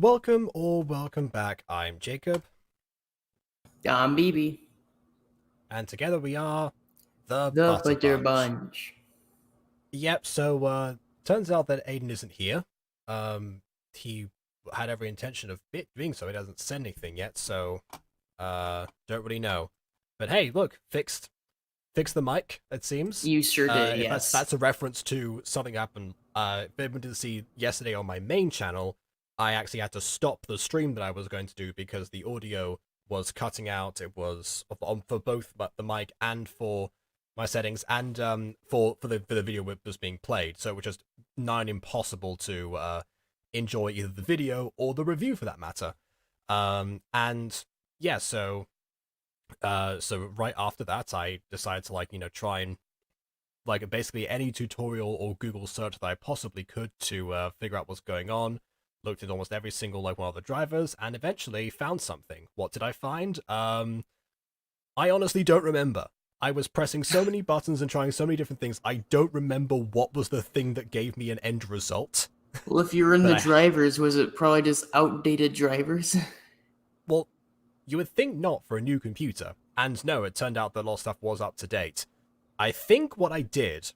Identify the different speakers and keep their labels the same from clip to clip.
Speaker 1: Welcome or welcome back. I'm Jacob,
Speaker 2: I'm BB,
Speaker 1: and together we are the
Speaker 2: the
Speaker 1: Butter
Speaker 2: Butter
Speaker 1: Bunch.
Speaker 2: Bunch.
Speaker 1: Yep, so turns out that Aiden isn't here. He had every intention of being so. He hasn't said anything yet, so don't really know. But hey, look, fixed the mic, it seems.
Speaker 2: You sure did,
Speaker 1: If that's
Speaker 2: yes.
Speaker 1: that's a reference to something that happened if anyone didn't see yesterday on my main channel, I actually had to stop the stream that I was going to do because the audio was cutting out. It was for both the mic and for my settings and for the video that was being played. So it was just nigh impossible to enjoy either the video or the review for that matter. And yeah, so right after that, I decided to try and basically any tutorial or Google search that I possibly could to figure out what's going on. Looked at almost every single one of the drivers and eventually found something. What did I find? I honestly don't remember. I was pressing so many buttons and trying so many different things. I don't remember what was the thing that gave me an end result.
Speaker 2: Well, if you're in
Speaker 1: But
Speaker 2: the
Speaker 1: I
Speaker 2: drivers, was it probably just outdated drivers?
Speaker 1: well, you would think not for a new computer. And no, it turned out that a lot of stuff was up to date. I think what I did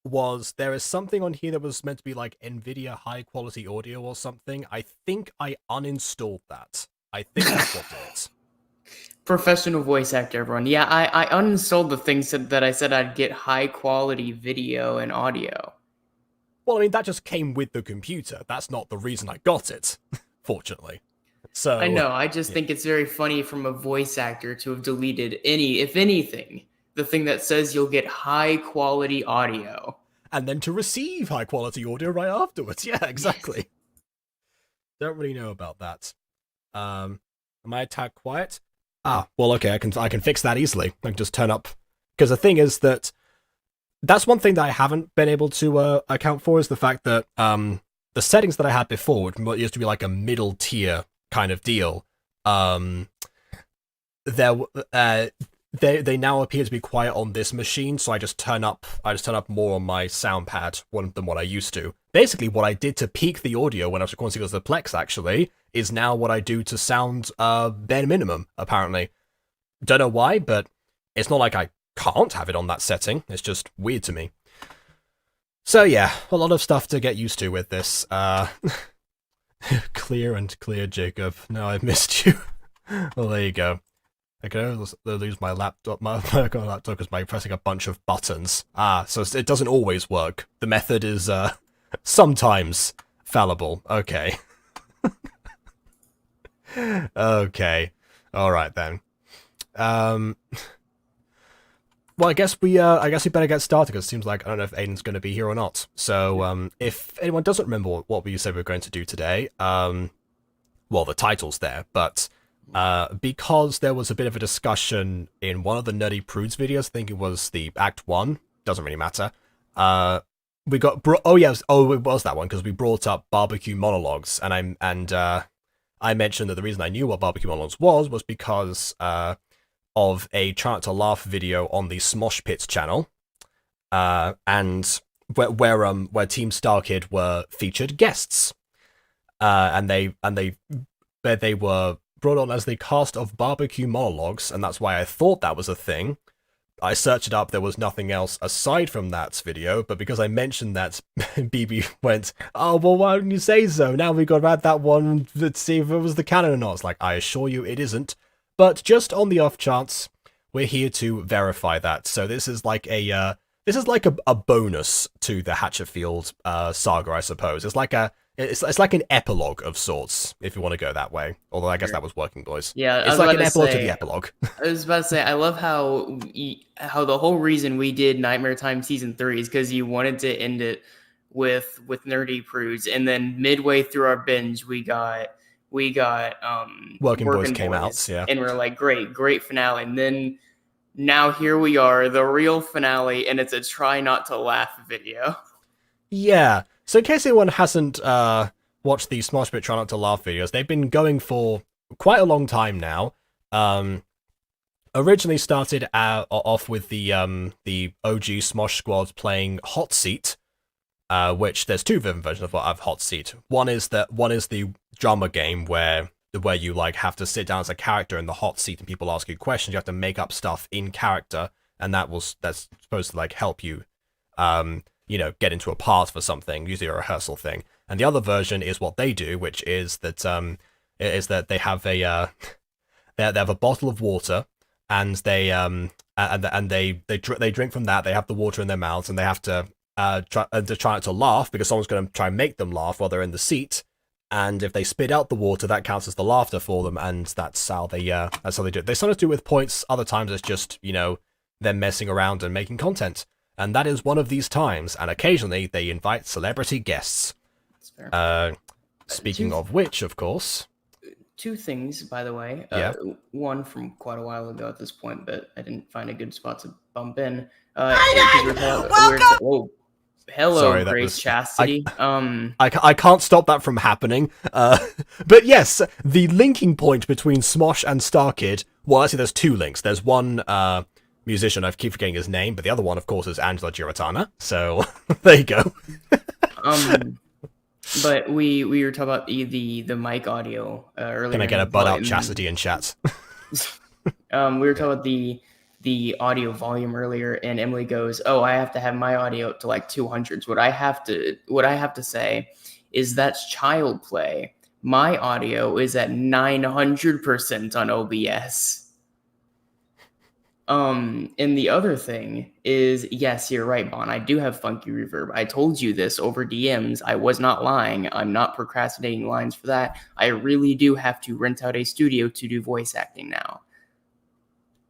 Speaker 1: was there is something on here that was meant to be like NVIDIA high quality audio or something. I think I uninstalled that. I think that's what did it.
Speaker 2: Professional voice actor, everyone. Yeah, I uninstalled the things that I said I'd get high quality video and audio.
Speaker 1: Well, I mean, that just came with the computer. That's not the reason I got it, fortunately.
Speaker 2: I
Speaker 1: So,
Speaker 2: know, I just
Speaker 1: yeah.
Speaker 2: think it's very funny from a voice actor to have deleted if anything, the thing that says you'll get high quality audio.
Speaker 1: And then to receive high quality audio right afterwards. Yeah,
Speaker 2: Yes.
Speaker 1: exactly. Don't really know about that. Am I tag quiet? Ah, well, okay, I can fix that easily. I can just turn up because the thing is that that's one thing that I haven't been able to account for is the fact that the settings that I had before, which used to be like a middle tier kind of deal, um there they now appear to be quiet on this machine, so I just turn up more on my sound pad than what I used to. Basically, what I did to peak the audio when I was recording Seagulls the Plex actually is now what I do to sound bare minimum. Apparently, don't know why, but it's not like I can't have it on that setting. It's just weird to me. So yeah, a lot of stuff to get used to with this. Clear and clear, Jacob. No, I've missed you. Well, there you go. I can lose my laptop, my laptop, because by pressing a bunch of buttons. So it doesn't always work. The method is sometimes fallible. Okay. Okay. All right then. Um. Well, I guess we better get started because it seems like I don't know if Aiden's going to be here or not. So, if anyone doesn't remember what we said we were going to do today, well, the title's there, but because there was a bit of a discussion in one of the Nerdy Prudes videos, I think it was the Act 1, doesn't really matter, we got, oh yes, oh it was that one, because we brought up barbecue monologues, I mentioned that the reason I knew what barbecue monologues was because, of a Try Not to Laugh video on the Smosh Pits channel, and where Team Starkid were featured guests, and they were brought on as the cast of barbecue monologues, and that's why I thought that was a thing. I searched it up, there was nothing else aside from that video, but because I mentioned that, BB went, oh, well, why didn't you say so? Now we've got to add that one to see if it was the canon or not. It's like, I assure you it isn't. But just on the off chance, we're here to verify that. So this is like a bonus to the Hatchetfield saga, I suppose. It's like an epilogue of sorts, if you want to go that way. Although I guess
Speaker 2: Sure.
Speaker 1: that was Working Boys.
Speaker 2: Yeah, I
Speaker 1: It's
Speaker 2: was
Speaker 1: like
Speaker 2: about
Speaker 1: an
Speaker 2: to
Speaker 1: epilogue to the
Speaker 2: say,
Speaker 1: epilogue.
Speaker 2: I love how the whole reason we did Nightmare Time season 3 is because you wanted to end it with Nerdy Prudes, and then midway through our binge, we got
Speaker 1: Working Boys
Speaker 2: Working
Speaker 1: came out,
Speaker 2: Boys,
Speaker 1: yeah.
Speaker 2: and we're like, great finale, and then now here we are, the real finale, and it's a try not to laugh video.
Speaker 1: Yeah. So in case anyone hasn't watched the Smosh Pit Try Not to Laugh videos, they've been going for quite a long time now. Um, Originally started off with the OG Smosh squad playing Hot Seat, which there's two different versions of Hot Seat. One is the drama game where you like have to sit down as a character in the hot seat and people ask you questions. You have to make up stuff in character, and that's supposed to like help you, get into a part for something, usually a rehearsal thing. And the other version is what they do, which is that they have they have a bottle of water, and they drink from that. They have the water in their mouths, and they have to try not to laugh because someone's going to try and make them laugh while they're in the seat. And if they spit out the water, that counts as the laughter for them, and that's how they do it. They sometimes do it with points. Other times it's just them messing around and making content, and that is one of these times. And occasionally they invite celebrity guests.
Speaker 2: That's fair.
Speaker 1: Speaking of which, of course.
Speaker 2: Two things, by the way.
Speaker 1: Yeah.
Speaker 2: One from quite a while ago at this point, but I didn't find a good spot to bump in.
Speaker 3: Welcome!
Speaker 2: Hello,
Speaker 1: Sorry,
Speaker 2: Grace Chastity.
Speaker 1: I can't stop that from happening. But yes, the linking point between Smosh and Starkid. Well, actually, there's two links. There's one musician, I keep forgetting his name, but the other one, of course, is Angela Giratana. So there you go.
Speaker 2: But we were talking about the mic audio earlier.
Speaker 1: Can I get a butt out Chastity in chat?
Speaker 2: We were talking about the audio volume earlier, and Emily goes, "Oh, I have to have my audio up to like 200s." What I have to say is that's child play. My audio is at 900% on OBS. And the other thing is, yes, you're right, Bon. I do have funky reverb. I told you this over DMs. I was not lying. I'm not procrastinating lines for that. I really do have to rent out a studio to do voice acting now.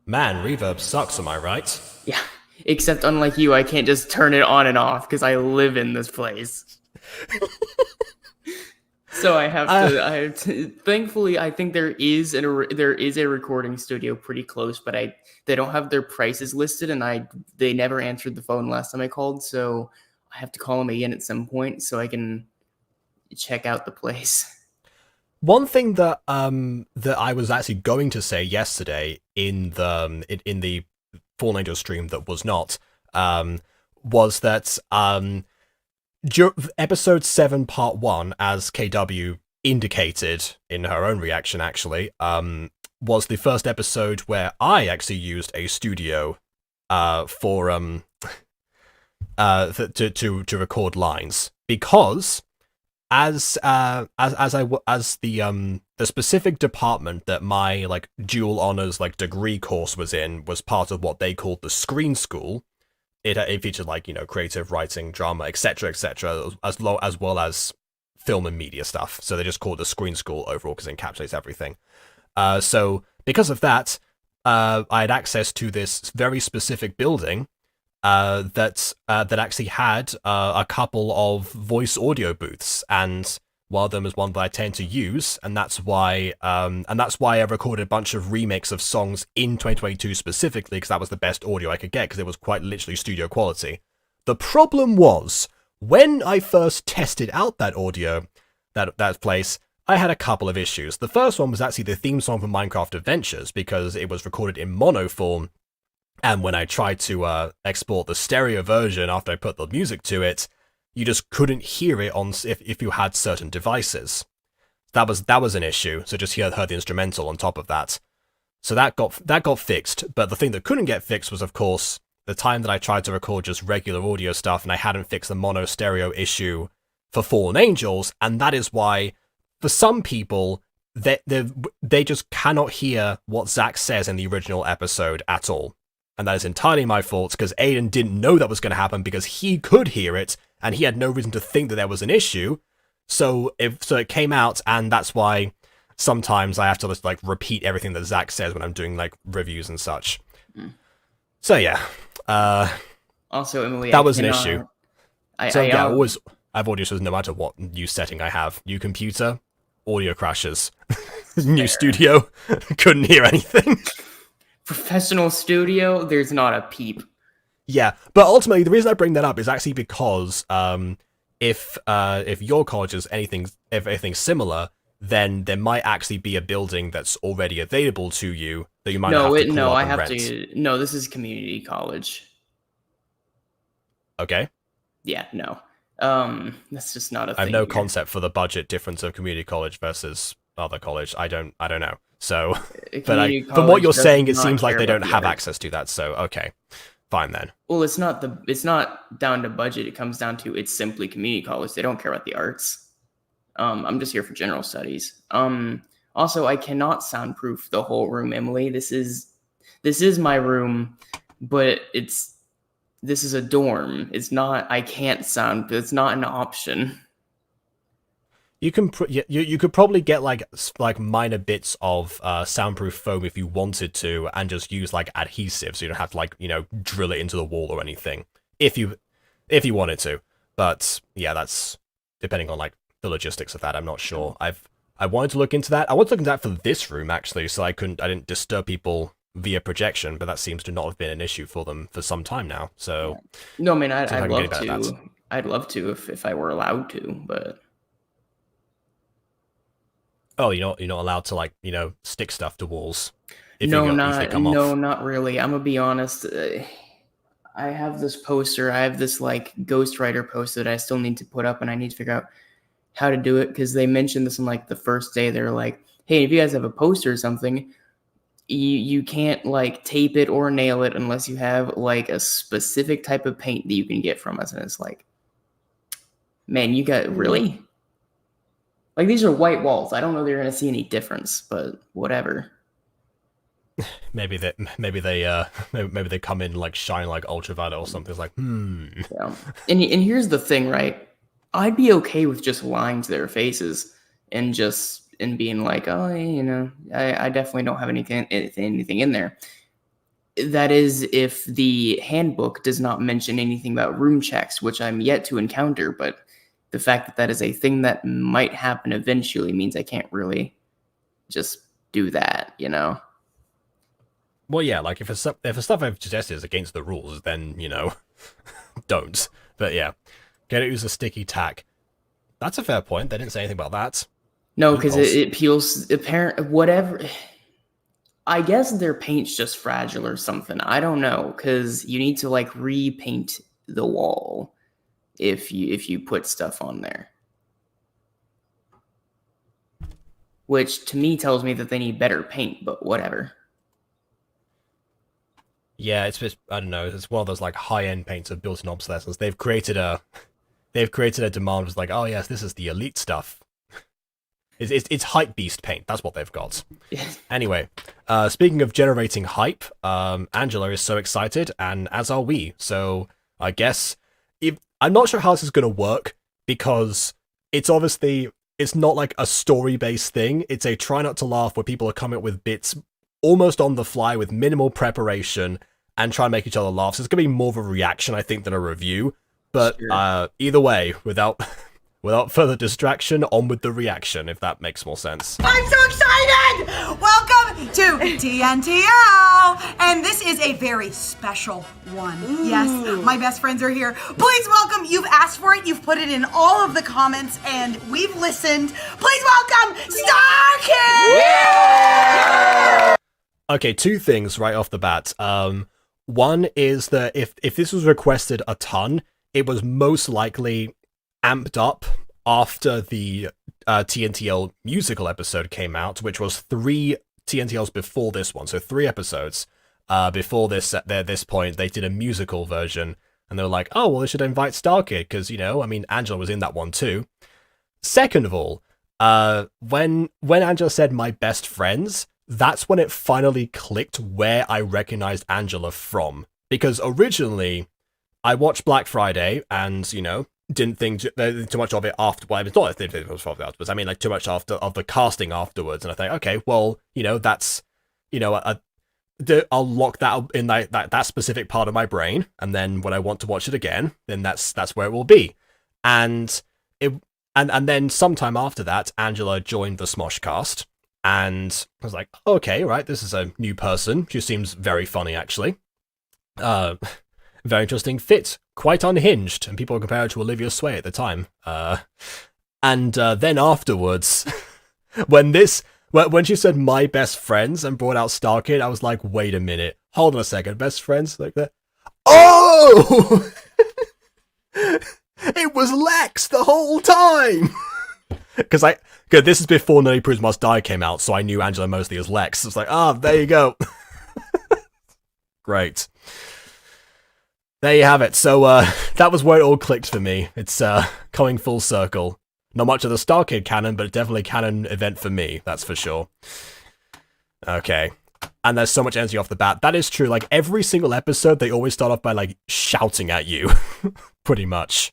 Speaker 1: Man, reverb sucks, am I right?
Speaker 2: Yeah, except unlike you, I can't just turn it on and off because I live in this place. So I have to. Thankfully, I think there is a recording studio pretty close, but they don't have their prices listed, and they never answered the phone last time I called, so I have to call them again at some point so I can check out the place.
Speaker 1: One thing that I was actually going to say yesterday in the Fallen Angel stream that was not was that episode 7 part 1, as KW indicated in her own reaction actually, was the first episode where I actually used a studio for to record lines, because as the specific department that my like dual honors like degree course was in was part of what they called the screen school. It featured like creative writing, drama, etc., as well as film and media stuff. So they just called it the screen school overall because it encapsulates everything. So because of that, I had access to this very specific building that actually had a couple of voice audio booths, and one of them is one that I tend to use, and that's why I recorded a bunch of remakes of songs in 2022 specifically, because that was the best audio I could get, because it was quite literally studio quality. The problem was, when I first tested out that audio, that place, I had a couple of issues. The first one was actually the theme song for Minecraft Adventures, because it was recorded in mono form, and when I tried to export the stereo version after I put the music to it, you just couldn't hear it on if you had certain devices. That was an issue. So just heard the instrumental on top of that. So that got fixed. But the thing that couldn't get fixed was, of course, the time that I tried to record just regular audio stuff, and I hadn't fixed the mono stereo issue for Fallen Angels, and that is why, for some people, they just cannot hear what Zach says in the original episode at all. And that is entirely my fault, because Aiden didn't know that was going to happen, because he could hear it, and he had no reason to think that there was an issue. So it came out, and that's why sometimes I have to just like repeat everything that Zach says when I'm doing like reviews and such. So yeah.
Speaker 2: Also, Emily,
Speaker 1: that was an issue. I have audio issues no matter what new setting I have. New computer, audio crashes. New studio, couldn't hear anything.
Speaker 2: Professional studio, there's not a peep.
Speaker 1: Yeah, but ultimately the reason I bring that up is actually because if your college is anything similar, then there might actually be a building that's already available to you that you might not have to pull up and rent.
Speaker 2: No, this is community college.
Speaker 1: Okay.
Speaker 2: Yeah, no. That's just not a
Speaker 1: I have
Speaker 2: thing
Speaker 1: no
Speaker 2: here.
Speaker 1: concept for the budget difference of community college versus other college. I don't know. So,
Speaker 2: A
Speaker 1: but
Speaker 2: community
Speaker 1: from what
Speaker 2: college
Speaker 1: you're
Speaker 2: does
Speaker 1: saying, it
Speaker 2: not
Speaker 1: seems like
Speaker 2: care
Speaker 1: they
Speaker 2: about
Speaker 1: don't
Speaker 2: the
Speaker 1: have
Speaker 2: arts.
Speaker 1: access to that. So, okay, fine then.
Speaker 2: Well, it's not down to budget. It comes down to it's simply community college. They don't care about the arts. I'm just here for general studies. Also, I cannot soundproof the whole room, Emily. This is my room, but this is a dorm. It's not. I can't sound. It's not an option.
Speaker 1: You can you could probably get like minor bits of soundproof foam if you wanted to, and just use like adhesive, so you don't have to like drill it into the wall or anything. If you wanted to, but yeah, that's depending on like the logistics of that. I'm not sure. I wanted to look into that. I wanted to look into that for this room actually, so I didn't disturb people via projection, but that seems to not have been an issue for them for some time now. So
Speaker 2: No, I mean,
Speaker 1: seems like
Speaker 2: I'd
Speaker 1: I'm getting
Speaker 2: love
Speaker 1: better at that.
Speaker 2: to. I'd love to if I were allowed to, but
Speaker 1: Oh, you're not allowed to like stick stuff to walls if they come
Speaker 2: no,
Speaker 1: off.
Speaker 2: not really. I'm gonna be honest. I have this poster. I have this like ghostwriter poster that I still need to put up, and I need to figure out how to do it because they mentioned this on like the first day. They're like, "Hey, if you guys have a poster or something, you can't like tape it or nail it unless you have like a specific type of paint that you can get from us." And it's like, man, you got really like these are white walls. I don't know they're gonna see any difference, but whatever.
Speaker 1: Maybe they maybe they come in like shine like ultraviolet or something. It's like
Speaker 2: Yeah. And here's the thing, right? I'd be okay with just lying to their faces and being like, oh, I definitely don't have anything in there. That is if the handbook does not mention anything about room checks, which I'm yet to encounter. But the fact that that is a thing that might happen eventually means I can't really just do that.
Speaker 1: well, yeah, like if a stuff I've suggested is against the rules, then don't. But yeah, get it use a sticky tack. That's a fair point. They didn't say anything about that.
Speaker 2: No, because
Speaker 1: Loopholes.
Speaker 2: it peels apparent whatever. I guess their paint's just fragile or something. I don't know because you need to like repaint the wall if you put stuff on there, which to me tells me that they need better paint. But whatever.
Speaker 1: Yeah, it's just I don't know. It's one of those like high end paints of built-in obsolescence. They've created a demand was like, oh yes, this is the elite stuff. It's hype beast paint. That's what they've got. Anyway, speaking of generating hype, Angela is so excited, and as are we. So I guess if I'm not sure how this is going to work because it's not like a story based thing. It's a try not to laugh where people are coming up with bits almost on the fly with minimal preparation and try and make each other laugh. So it's going to be more of a reaction, I think, than a review. But
Speaker 2: Sure.
Speaker 1: either way, without further distraction, on with the reaction, if that makes more sense.
Speaker 3: I'm so excited! Welcome to TNTL! And this is a very special one. Ooh. Yes, my best friends are here. Please welcome, you've asked for it, you've put it in all of the comments, and we've listened. Please welcome Starkid!
Speaker 1: Yeah! Okay, two things right off the bat. One is that if this was requested a ton, it was most likely amped up after the TNTL musical episode came out, which was 3 TNTLs before this one, so 3 episodes before this. At this point, they did a musical version, and they were like, "Oh, well, they should invite Starkid because Angela was in that one too." Second of all, when Angela said "my best friends," that's when it finally clicked where I recognized Angela from, because originally I watched Black Friday and didn't think too much of it after. Well, it's not I didn't think much of it afterwards. I mean, like too much of the casting afterwards, and I think, okay, well, that's I'll lock that in that specific part of my brain, and then when I want to watch it again, then that's where it will be. And and then sometime after that, Angela joined the Smosh cast, and I was like, okay, right, this is a new person. She seems very funny, actually. Very interesting fit, quite unhinged, and people compare her to Olivia Sway at the time. And then afterwards, when she said "my best friends" and brought out Starkid, I was like, wait a minute, hold on a second, best friends like that. Oh, It was Lex the whole time! Because this is before No Prudes Must Die came out, so I knew Angelo mostly as Lex. It's like, there you go. Great. There you have it. So, that was where it all clicked for me. It's, coming full circle. Not much of the Starkid canon, but definitely canon event for me, that's for sure. Okay. And there's so much energy off the bat. That is true. Like, every single episode, they always start off by, like, shouting at you. Pretty much.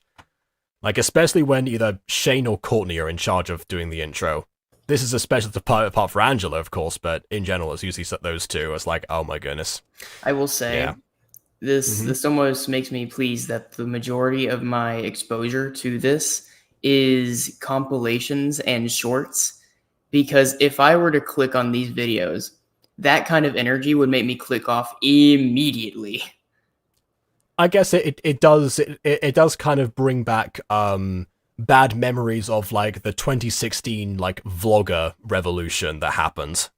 Speaker 1: Like, especially when either Shane or Courtney are in charge of doing the intro. This is a special part for Angela, of course, but in general, it's usually those two. It's like, oh my goodness.
Speaker 2: I will say, this almost makes me pleased that the majority of my exposure to this is compilations and shorts. Because if I were to click on these videos, that kind of energy would make me click off immediately.
Speaker 1: I guess it does kind of bring back bad memories of like the 2016 like vlogger revolution that happened.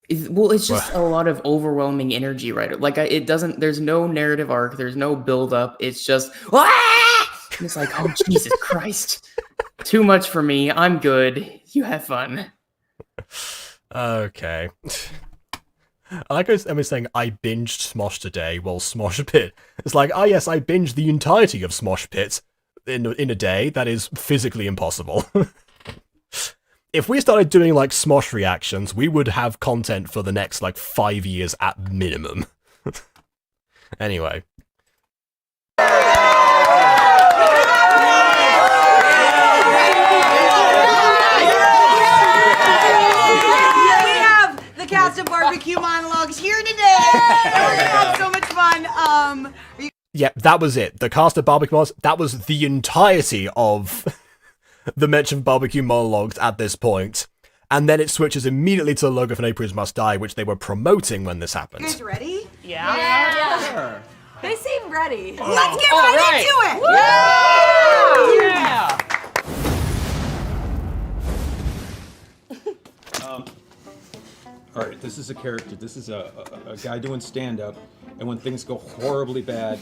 Speaker 2: It's just a lot of overwhelming energy, right? Like there's no narrative arc, there's no build up. It's just and it's like, oh Jesus Christ, too much for me. I'm good. You have fun.
Speaker 1: Okay. I like Emma saying, I binged Smosh today, well, Smosh Pit. It's like, yes, I binged the entirety of Smosh Pit in a day. That is physically impossible. If we started doing, like, Smosh reactions, we would have content for the next, like, 5 years at minimum. Anyway.
Speaker 3: Cast of barbecue monologues here today. We're gonna have so much fun.
Speaker 1: Yeah, that was it. The cast of barbecue monologues, that was the entirety of the mentioned barbecue monologues at this point. And then it switches immediately to the logo for No Prudes Must Die, which they were promoting when this happened.
Speaker 3: You guys ready?
Speaker 4: Yeah.
Speaker 5: Sure.
Speaker 4: They seem ready.
Speaker 3: Let's get right into it.
Speaker 5: Yeah.
Speaker 6: All right, this is a character. This is a guy doing stand-up, and when things go horribly bad,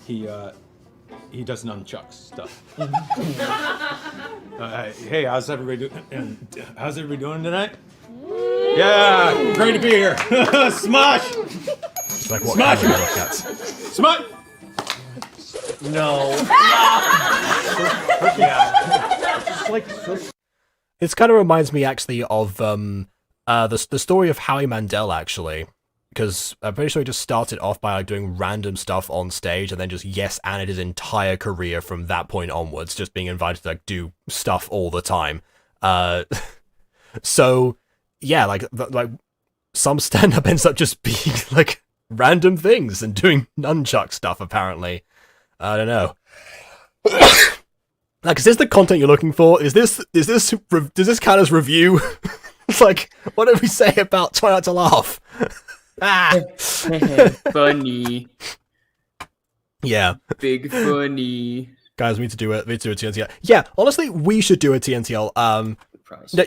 Speaker 6: he does nunchucks stuff. Hey, how's everybody doing? How's everybody doing tonight? Yeah, great to be here. Smosh!
Speaker 1: It's like what kind of look at?
Speaker 6: Smosh!
Speaker 5: No.
Speaker 1: This kind of reminds me actually of the story of Howie Mandel, actually, because I'm pretty sure he just started off by like doing random stuff on stage and then just yes-anded his entire career from that point onwards, just being invited to like do stuff all the time. So yeah, like some stand-up ends up just being like random things and doing nunchuck stuff. Apparently, I don't know. Like, is this the content you're looking for? Does this count as review? It's like, what did we say about try not to laugh?
Speaker 2: Funny.
Speaker 1: Yeah.
Speaker 2: Big funny.
Speaker 1: Guys, we need to do a TNTL. Yeah, honestly, we should do a TNTL.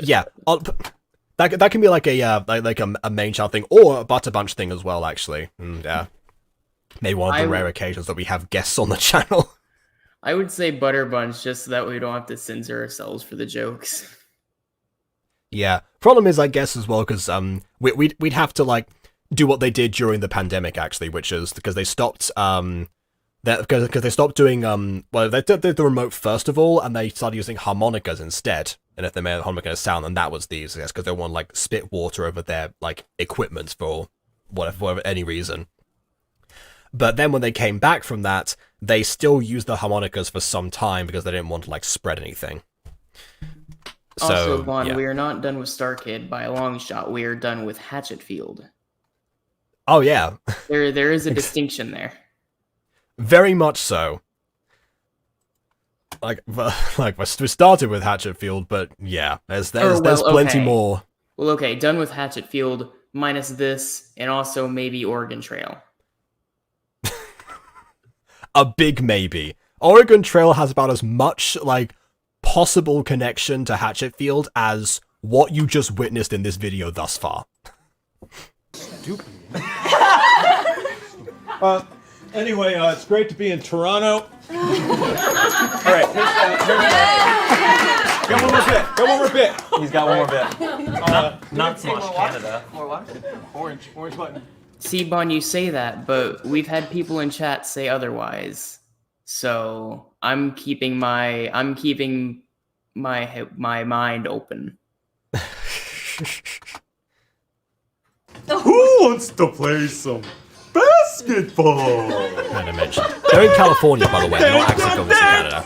Speaker 1: Yeah, that can be like a main channel thing or a Butter Bunch thing as well. Actually, yeah, maybe one of the rare occasions that we have guests on the channel.
Speaker 2: I would say Butter Bunch just so that we don't have to censor ourselves for the jokes.
Speaker 1: Yeah, problem is, I guess, as well, because we'd have to like do what they did during the pandemic, actually, which is because they stopped because they stopped doing well, they did the remote first of all, and they started using harmonicas instead. And if they made a harmonica sound, then that was the easiest, because they want like spit water over their like equipment for whatever any reason. But then when they came back from that, they still used the harmonicas for some time because they didn't want to like spread anything.
Speaker 2: Also, Vaughn, we are not done with Starkid by a long shot. We are done with Hatchetfield.
Speaker 1: Oh yeah,
Speaker 2: there is a distinction there.
Speaker 1: Very much so. Like we started with Hatchetfield, but yeah, there's plenty more.
Speaker 2: Well, okay, done with Hatchetfield minus this, and also maybe Oregon Trail.
Speaker 1: A big maybe. Oregon Trail has about as much like possible connection to Hatchetfield as what you just witnessed in this video thus far.
Speaker 6: Stupid. Anyway, it's great to be in Toronto. All right, got one more bit. Got one more bit.
Speaker 5: He's got one more bit. Not Smosh Canada.
Speaker 7: More water? Orange button.
Speaker 2: See, Bon, you say that, but we've had people in chat say otherwise. So I'm keeping my mind open.
Speaker 5: Who wants to play some basketball?
Speaker 1: Kind of mentioned. They're in California, by the way. They're not actually filming this in Canada.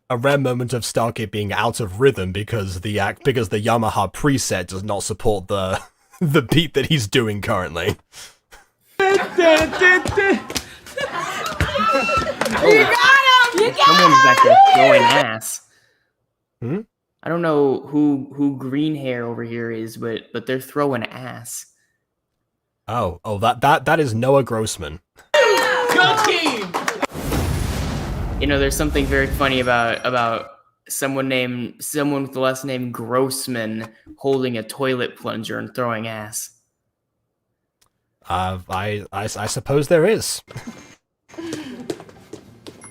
Speaker 1: A rare moment of Starkid being out of rhythm because the Yamaha preset does not support the beat that he's doing currently.
Speaker 3: You got him!
Speaker 2: Someone's back there throwing ass.
Speaker 1: Hmm?
Speaker 2: I don't know who green hair over here is, but they're throwing ass.
Speaker 1: Oh, that is Noah Grossman.
Speaker 7: Go team!
Speaker 2: You know, there's something very funny about someone with the last name Grossman holding a toilet plunger and throwing ass.
Speaker 1: I suppose there is.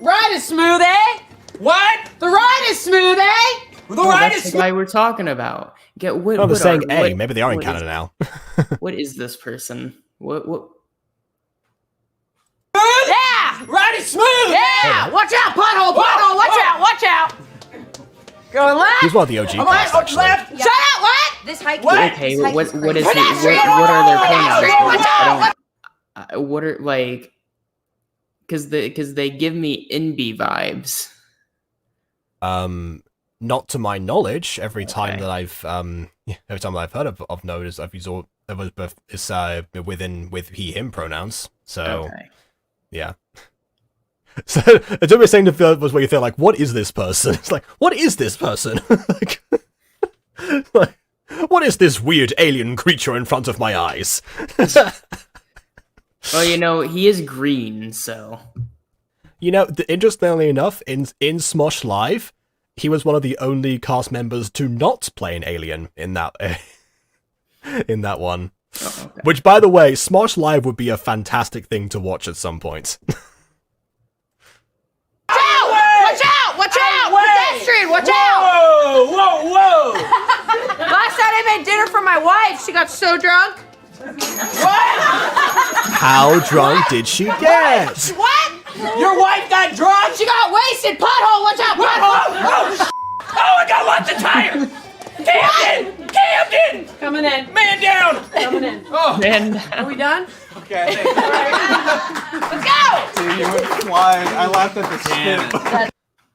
Speaker 3: Ride is smooth, eh?
Speaker 7: What?
Speaker 3: The ride is smooth, eh?
Speaker 7: The ride
Speaker 2: That's
Speaker 7: is
Speaker 2: the guy we're talking about. What,
Speaker 1: Oh, they're
Speaker 2: what
Speaker 1: saying
Speaker 2: are-
Speaker 1: A.
Speaker 2: what-
Speaker 1: Maybe they are in
Speaker 2: what
Speaker 1: Canada
Speaker 2: is-
Speaker 1: now.
Speaker 2: What is this person? What?
Speaker 3: Yeah!
Speaker 7: Ride is smooth!
Speaker 3: Yeah! Watch out, pothole, pothole! Watch out! Going left!
Speaker 1: He's one of the OG cast, actually.
Speaker 7: Left!
Speaker 3: Shut up, what?
Speaker 4: This hike.
Speaker 7: What?
Speaker 2: Okay,
Speaker 4: this hike
Speaker 2: what
Speaker 4: is
Speaker 2: is
Speaker 4: crazy.
Speaker 2: what are their pronouns?
Speaker 3: Watch out!
Speaker 2: I don't. What are like? Because they give me NB vibes.
Speaker 1: Not to my knowledge. Every time
Speaker 2: Okay.
Speaker 1: that I've heard of Noah is I've used all is with he/him pronouns. So
Speaker 2: Okay.
Speaker 1: yeah. So it's always saying to feel was where you feel like, what is this person? It's like, what is this person? like, what is this weird alien creature in front of my eyes?
Speaker 2: Well, you know, he is green, so
Speaker 1: You know, interestingly enough, in Smosh Live, he was one of the only cast members to not play an alien in that in that one.
Speaker 2: oh, okay.
Speaker 1: Which, by the way, Smosh Live would be a fantastic thing to watch at some point.
Speaker 3: Watch out! Pedestrian, watch out!
Speaker 7: Whoa!
Speaker 3: Last night I made dinner for my wife. She got so drunk.
Speaker 1: How drunk did she get?
Speaker 3: What?
Speaker 7: Your wife got drunk?
Speaker 3: She got wasted. Pothole, watch out, pothole!
Speaker 7: Oh, I got lots of tire! Camden!
Speaker 3: Coming in.
Speaker 7: Man down!
Speaker 3: Coming in.
Speaker 7: Oh,
Speaker 2: And
Speaker 3: Are we done?
Speaker 7: okay.
Speaker 3: Let's go!
Speaker 8: Dude, you went flying. I laughed at the spin.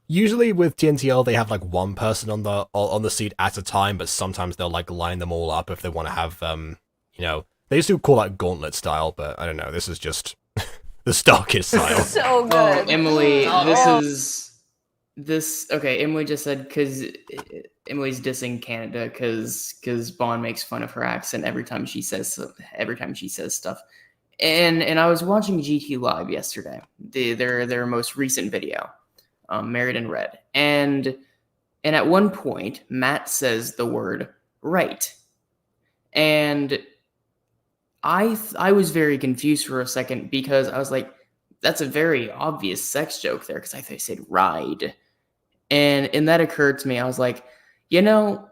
Speaker 1: Usually with TNTL, they have like one person on the seat at a time, but sometimes they'll like line them all up if they want to have you know, they used to call that gauntlet style, but I don't know. This is just the Starkid style.
Speaker 4: So good.
Speaker 2: oh, Emily, this. Okay, Emily just said because Emily's dissing Canada because Bond makes fun of her accent every time she says stuff. And I was watching GT Live yesterday, their most recent video, Married in Red, and at one point Matt says the word right, and I was very confused for a second because I was like, that's a very obvious sex joke there because I thought he said ride, and that occurred to me. I was like, you know,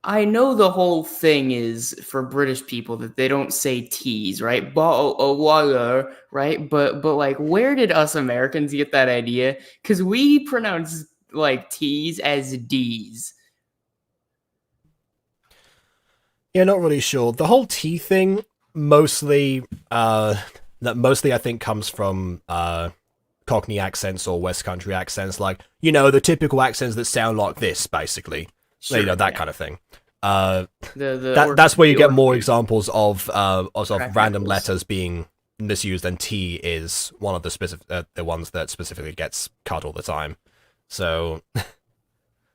Speaker 2: I know the whole thing is for British people that they don't say T's, right? Bottle of water, right? But like, where did us Americans get that idea? Because we pronounce like T's as D's.
Speaker 1: Yeah, not really sure. The whole T thing mostly I think comes from Cockney accents or West Country accents, like, you know, the typical accents that sound like this, basically.
Speaker 2: Sure,
Speaker 1: you know, that
Speaker 2: yeah.
Speaker 1: kind of thing. That's
Speaker 2: The
Speaker 1: where you get more
Speaker 2: orphan-
Speaker 1: examples of
Speaker 2: Crack
Speaker 1: random
Speaker 2: knuckles.
Speaker 1: letters being misused, and T is one of the the ones that specifically gets cut all the time. So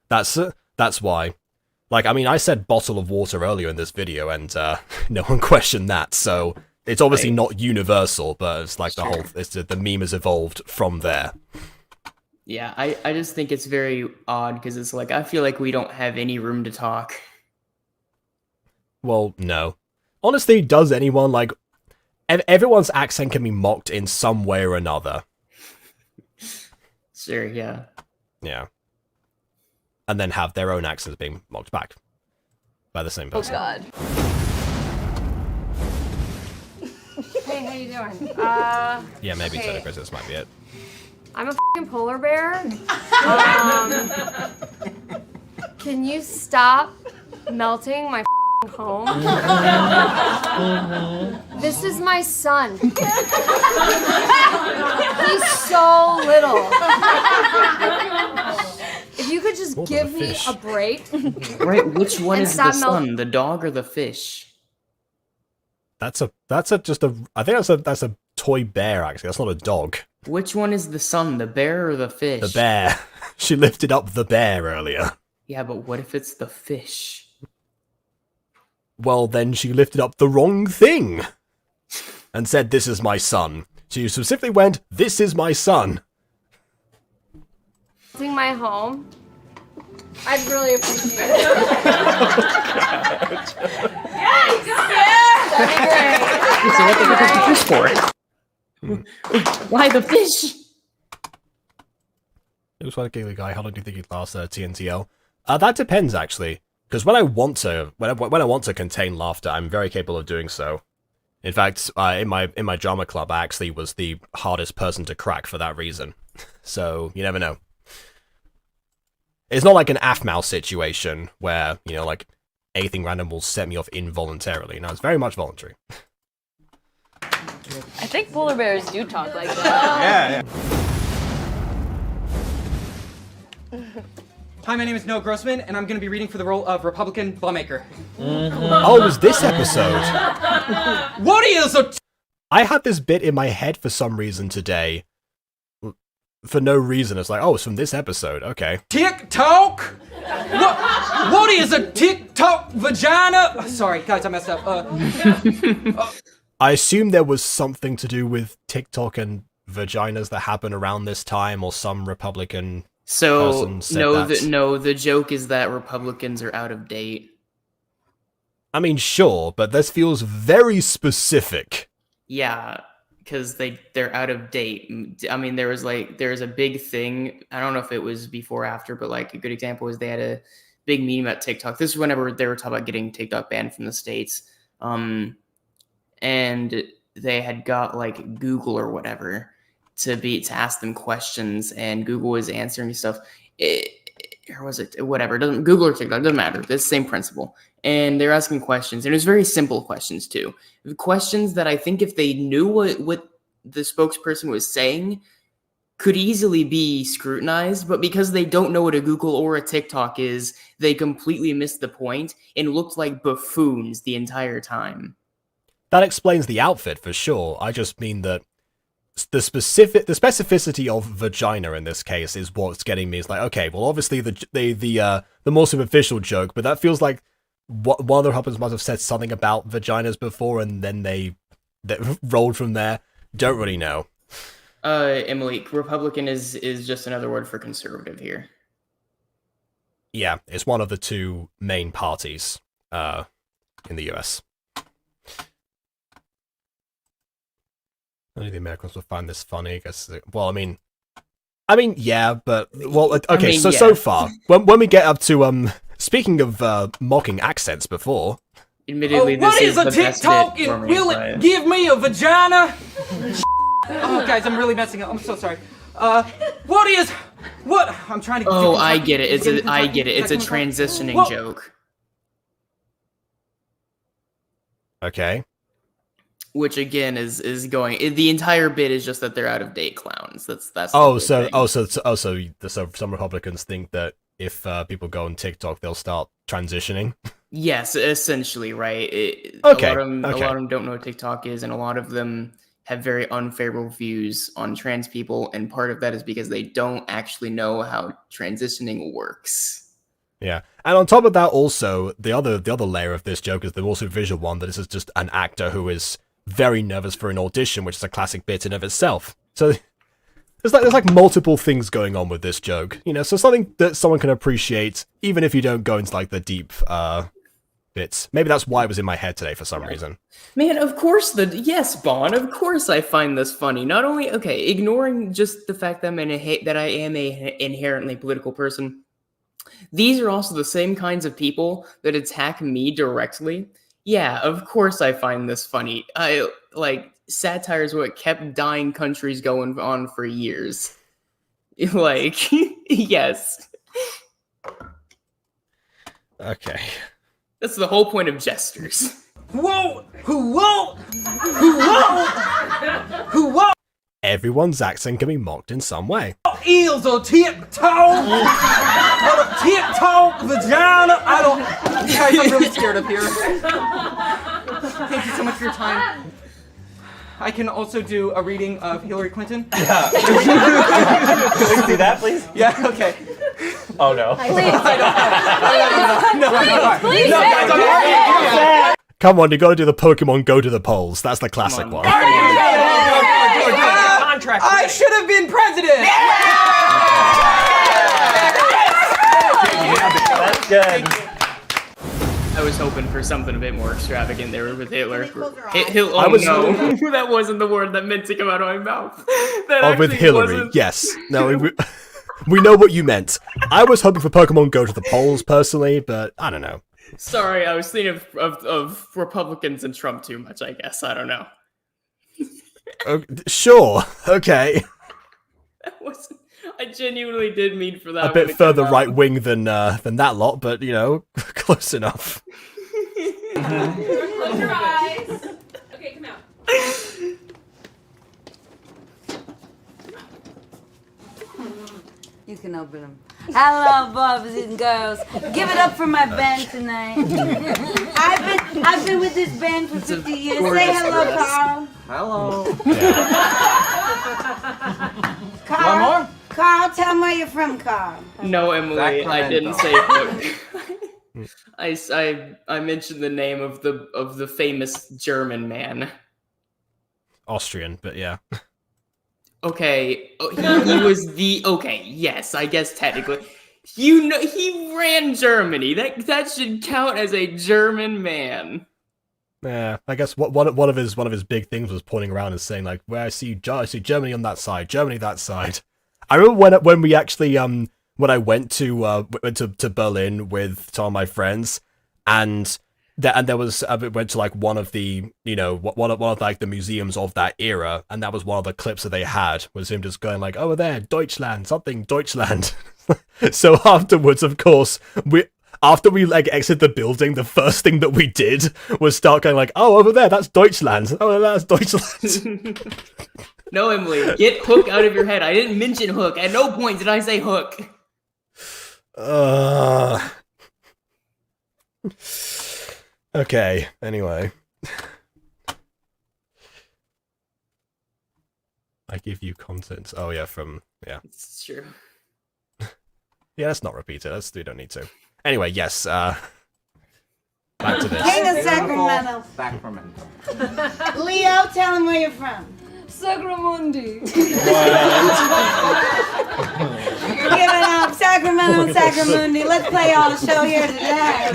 Speaker 1: that's why. Like, I mean, I said bottle of water earlier in this video, and no one questioned that. So it's obviously
Speaker 2: Right.
Speaker 1: not universal, but it's like
Speaker 2: Sure.
Speaker 1: the meme has evolved from there.
Speaker 2: Yeah, I just think it's very odd because it's like I feel like we don't have any room to talk.
Speaker 1: Well, no. honestly, does anyone, like, everyone's accent can be mocked in some way or another.
Speaker 2: Sure, yeah.
Speaker 1: Yeah. And then have their own accents being mocked back by the same
Speaker 4: Oh
Speaker 1: person.
Speaker 4: God. Hey, how you doing?
Speaker 1: Yeah, maybe
Speaker 4: Okay.
Speaker 1: technically this might be it.
Speaker 4: I'm a fucking polar bear. Can you stop melting my home? This is my son. He's so little. If you could just
Speaker 1: More than
Speaker 4: give
Speaker 1: a
Speaker 4: me
Speaker 1: fish.
Speaker 4: a break.
Speaker 2: Right, which one
Speaker 4: And
Speaker 2: is the
Speaker 4: stop
Speaker 2: sun, the dog or the fish?
Speaker 1: I think that's a toy bear, actually. That's not a dog.
Speaker 2: Which one is the sun, the bear or the fish?
Speaker 1: The bear. She lifted up the bear earlier.
Speaker 2: Yeah, but what if it's the fish?
Speaker 1: Well, then she lifted up the wrong thing. And said, this is my son. She specifically went, this is my son.
Speaker 4: Melting my home. I'd really appreciate it. That'd be great.
Speaker 2: So what the heck is the fish for? Why the fish?
Speaker 1: It was like a giggly guy. How long do you think he'd last TNTL? That depends, actually. Because when I want to contain laughter, I'm very capable of doing so. In fact, in my drama club, I actually was the hardest person to crack for that reason. So you never know. It's not like an AFMAU situation where, you know, like anything random will set me off involuntarily. No, it's very much voluntary.
Speaker 9: I think polar bears do talk like that.
Speaker 8: Yeah.
Speaker 10: Hi, my name is Noah Grossman, and I'm going to be reading for the role of Republican lawmaker.
Speaker 1: Oh, it was this episode.
Speaker 10: What is a
Speaker 1: I had this bit in my head for some reason today. For no reason. It's like, oh, it's from this episode. Okay.
Speaker 10: TikTok? What is a TikTok vagina? Sorry, guys, I messed up.
Speaker 1: I assume there was something to do with TikTok and vaginas that happened around this time, or some Republican
Speaker 2: So
Speaker 1: person said
Speaker 2: no,
Speaker 1: that.
Speaker 2: the joke is that Republicans are out of date.
Speaker 1: I mean, sure, but this feels very specific.
Speaker 2: Yeah, because they're out of date. I mean, there's a big thing. I don't know if it was before or after, but like a good example is they had a big meeting about TikTok. This is whenever they were talking about getting TikTok banned from the States. And they had got like Google or whatever to ask them questions, and Google was answering stuff. Or was it whatever? It doesn't Google or TikTok, doesn't matter. It's the same principle. And they're asking questions, and it was very simple questions too. Questions that I think if they knew what the spokesperson was saying could easily be scrutinized, but because they don't know what a Google or a TikTok is, they completely missed the point and looked like buffoons the entire time.
Speaker 1: That explains the outfit for sure. I just mean that the specificity of vagina in this case is what's getting me. It's like, okay, well, obviously the more superficial joke, but that feels like one of the Republicans must have said something about vaginas before, and then they rolled from there. Don't really know.
Speaker 2: Emily, Republican is just another word for conservative here.
Speaker 1: Yeah, it's one of the two main parties in the US. Only the Americans will find this funny. I guess. Well, I mean, yeah, but well, okay. So far, when we get up to speaking of mocking accents before.
Speaker 2: Admittedly,
Speaker 10: what
Speaker 2: this
Speaker 10: is a
Speaker 2: the best
Speaker 10: TikTok
Speaker 2: bit for
Speaker 10: and
Speaker 2: me,
Speaker 10: will
Speaker 2: but-
Speaker 10: it give me a vagina? Oh, guys, I'm really messing up. I'm so sorry. What? I'm trying to.
Speaker 2: Oh, I get it. I get it. It's a
Speaker 10: Is that coming from-
Speaker 2: transitioning
Speaker 10: What?
Speaker 2: joke.
Speaker 1: Okay.
Speaker 2: Which again is going. The entire bit is just that they're out of date clowns. That's. the
Speaker 1: So
Speaker 2: whole thing.
Speaker 1: some Republicans think that if people go on TikTok, they'll start transitioning.
Speaker 2: Yes, essentially, right.
Speaker 1: Okay,
Speaker 2: A lot
Speaker 1: okay.
Speaker 2: of them don't know what TikTok is, and a lot of them have very unfavorable views on trans people, and part of that is because they don't actually know how transitioning works.
Speaker 1: Yeah, and on top of that, also the other layer of this joke is the more superficial one that this is just an actor who is very nervous for an audition, which is a classic bit in of itself. So there's like multiple things going on with this joke, you know. So something that someone can appreciate, even if you don't go into like the deep bits. Maybe that's why it was in my head today for some reason.
Speaker 2: Man, of course yes, Bon. Of course, I find this funny. Not only ignoring just the fact that I am a inherently political person. These are also the same kinds of people that attack me directly. Yeah, of course I find this funny. Satire is what kept dying countries going on for years. Yes.
Speaker 1: Okay.
Speaker 2: That's the whole point of jesters.
Speaker 10: Whoa! Whoa! Whoa!
Speaker 1: Everyone's accent can be mocked in some way.
Speaker 10: Eels or tip-toe! Tip-toe vagina! I don't... Guys, I'm really scared up here. Thank you so much for your time. I can also do a reading of Hillary Clinton.
Speaker 5: Yeah. Can we see that, please?
Speaker 10: Yeah, okay.
Speaker 5: Oh, no.
Speaker 10: No.
Speaker 1: Come on, you gotta do the Pokemon Go to the polls. That's the classic one.
Speaker 10: I should have been president!
Speaker 5: That's good.
Speaker 2: I was hoping for something a bit more extravagant there with Hitler. No, that wasn't the word that meant to come out of my mouth.
Speaker 1: With Hillary, wasn't. Yes. No, we know what you meant. I was hoping for Pokemon Go to the polls, personally, but I don't know.
Speaker 2: Sorry, I was thinking of Republicans and Trump too much, I guess. I don't know.
Speaker 1: Sure, okay.
Speaker 2: I genuinely did mean for that.
Speaker 1: A bit further right wing than that lot, but you know, close enough.
Speaker 4: Close your eyes. Okay, come out.
Speaker 11: You can open them. Hello, boys and girls. Give it up for my band tonight. I've been with this band for 50 years. Say hello, Carl.
Speaker 8: Hello.
Speaker 11: Carl.
Speaker 10: One more?
Speaker 11: Carl, tell me where you're from, Carl.
Speaker 2: No, Emily, I didn't say hook. I mentioned the name of the famous German man.
Speaker 1: Austrian, but yeah.
Speaker 2: Okay, he was yes, I guess technically. You know, he ran Germany. That should count as a German man.
Speaker 1: Yeah, I guess one of his big things was pointing around and saying like, "Where I see Germany on that side, Germany that side." I remember when we actually when I went to Berlin with some of my friends, and there was we went to like one of the one of like the museums of that era, and that was one of the clips that they had was him just going like, "Over there, Deutschland, something Deutschland." So afterwards, of course, after we like exit the building, the first thing that we did was start going like, "Oh, over there, that's Deutschland. Oh, that's Deutschland."
Speaker 2: No, Emily, get Hook out of your head. I didn't mention Hook. At no point did I say Hook.
Speaker 1: Okay, anyway. I give you content. Oh yeah, yeah.
Speaker 2: It's true.
Speaker 1: Yeah, let's not repeat it. We don't need to. Anyway, yes, back to this.
Speaker 11: King of Sacramento.
Speaker 8: Sacramento.
Speaker 11: Leo, tell him where you're from.
Speaker 4: Sagramundi.
Speaker 11: Give it up, Sacramento and Sacramundi. Let's play our show here today.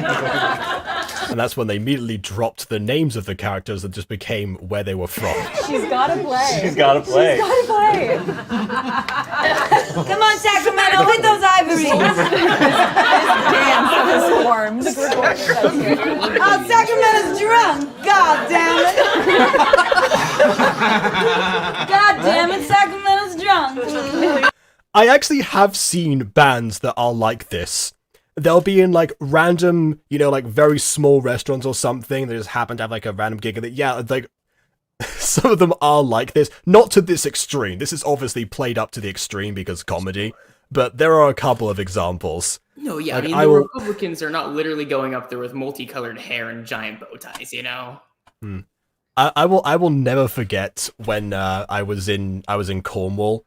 Speaker 1: And that's when they immediately dropped the names of the characters and just became where they were from.
Speaker 9: She's gotta play.
Speaker 5: She's gotta play.
Speaker 9: She's gotta play.
Speaker 11: Come on, Sacramento, hit those ivories.
Speaker 9: Dance of the storms.
Speaker 11: Oh, Sacramento's drunk. God damn it. God damn it, Sacramento's drunk.
Speaker 1: I actually have seen bands that are like this. They'll be in like random, like very small restaurants or something. They just happen to have like a random gig. And like some of them are like this. Not to this extreme. This is obviously played up to the extreme because comedy. But there are a couple of examples.
Speaker 2: No, yeah,
Speaker 1: like,
Speaker 2: the Republicans are not literally going up there with multicolored hair and giant bow ties,
Speaker 1: I will never forget when I was in Cornwall,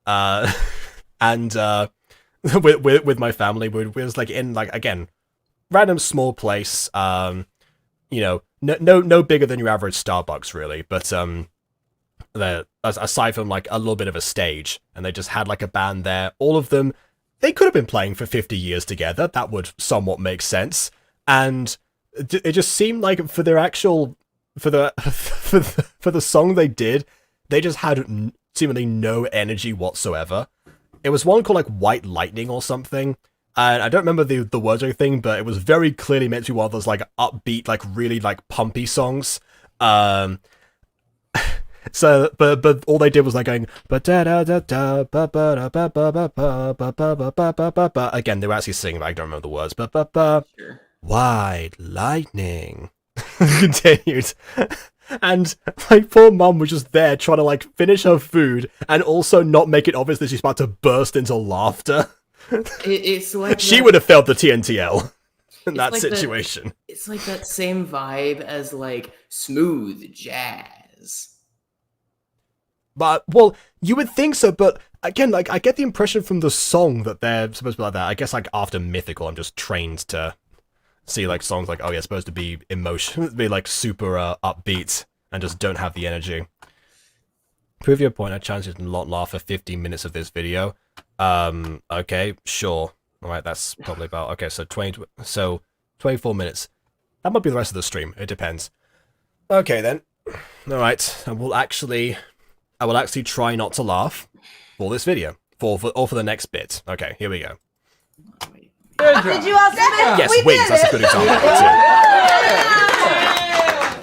Speaker 1: and with my family, we was like in like again, random small place, no bigger than your average Starbucks really, but aside from like a little bit of a stage, and they just had like a band there. All of them, they could have been playing for 50 years together. That would somewhat make sense, and it just seemed like for their actual for the for the song they did, they just had seemingly no energy whatsoever. It was one called like White Lightning or something. And I don't remember the words or anything, but it was very clearly meant to be one of those like upbeat, like really like pumpy songs. So, but all they did was like going again. They were actually singing, but I don't remember the words.
Speaker 2: Sure.
Speaker 1: White lightning continued, and like poor mum was just there trying to like finish her food and also not make it obvious that she's about to burst into laughter.
Speaker 2: It's like
Speaker 1: she
Speaker 2: that,
Speaker 1: would have failed the TNTL in that
Speaker 2: like
Speaker 1: situation.
Speaker 2: It's like that same vibe as like smooth jazz.
Speaker 1: But, well, you would think so, but again, like, I get the impression from the song that they're supposed to be like that. I guess, like, after Mythical, I'm just trained to see, like, songs like, oh, yeah, supposed to be be, like, super upbeat and just don't have the energy. Prove your point, I challenge you to not laugh for 15 minutes of this video. Okay, sure. Alright, that's probably about, okay, so 24 minutes. That might be the rest of the stream, it depends. Okay, then. Alright, I will actually try not to laugh for this video. For the next bit. Okay, here we go.
Speaker 11: Did you all submit?
Speaker 1: Yes,
Speaker 11: We
Speaker 1: Wings,
Speaker 11: did
Speaker 1: that's a
Speaker 11: it.
Speaker 1: good example.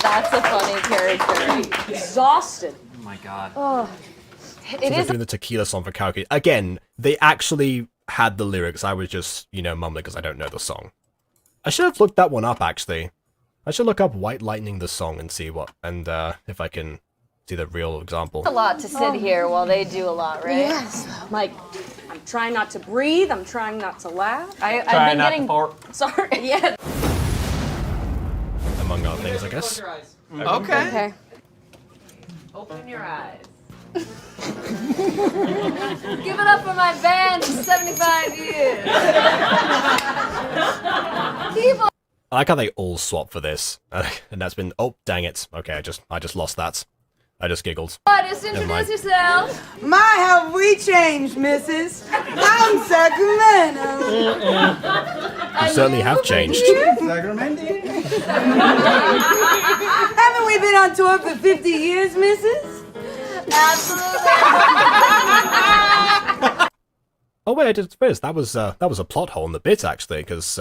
Speaker 9: That's a funny character. Exhausted.
Speaker 5: Oh my god.
Speaker 9: Oh.
Speaker 1: So they're doing the tequila song for karaoke. Again, they actually had the lyrics. I was just, mumbling because I don't know the song. I should have looked that one up, actually. I should look up White Lightning the song and see if I can see the real example.
Speaker 9: A lot to sit here while they do a lot, right?
Speaker 4: Yes. Like, I'm trying not to breathe. I'm trying not to laugh.
Speaker 9: I've been getting...
Speaker 4: Sorry. Yeah.
Speaker 1: Among other things, I guess.
Speaker 8: Okay.
Speaker 9: Open your eyes. Give it up for my band for 75 years. People.
Speaker 1: I like how they all swap for this, and that's been. Oh, dang it! Okay, I just lost that. I just giggled.
Speaker 9: Just
Speaker 1: Never mind.
Speaker 9: introduce yourself.
Speaker 11: My, have we changed, missus? I'm Sacramento.
Speaker 1: You certainly have changed.
Speaker 8: Sacramento.
Speaker 11: Haven't we been on tour for 50 years, missus?
Speaker 9: Absolutely.
Speaker 1: Oh wait, I just realized that was a plot hole in the bit actually, because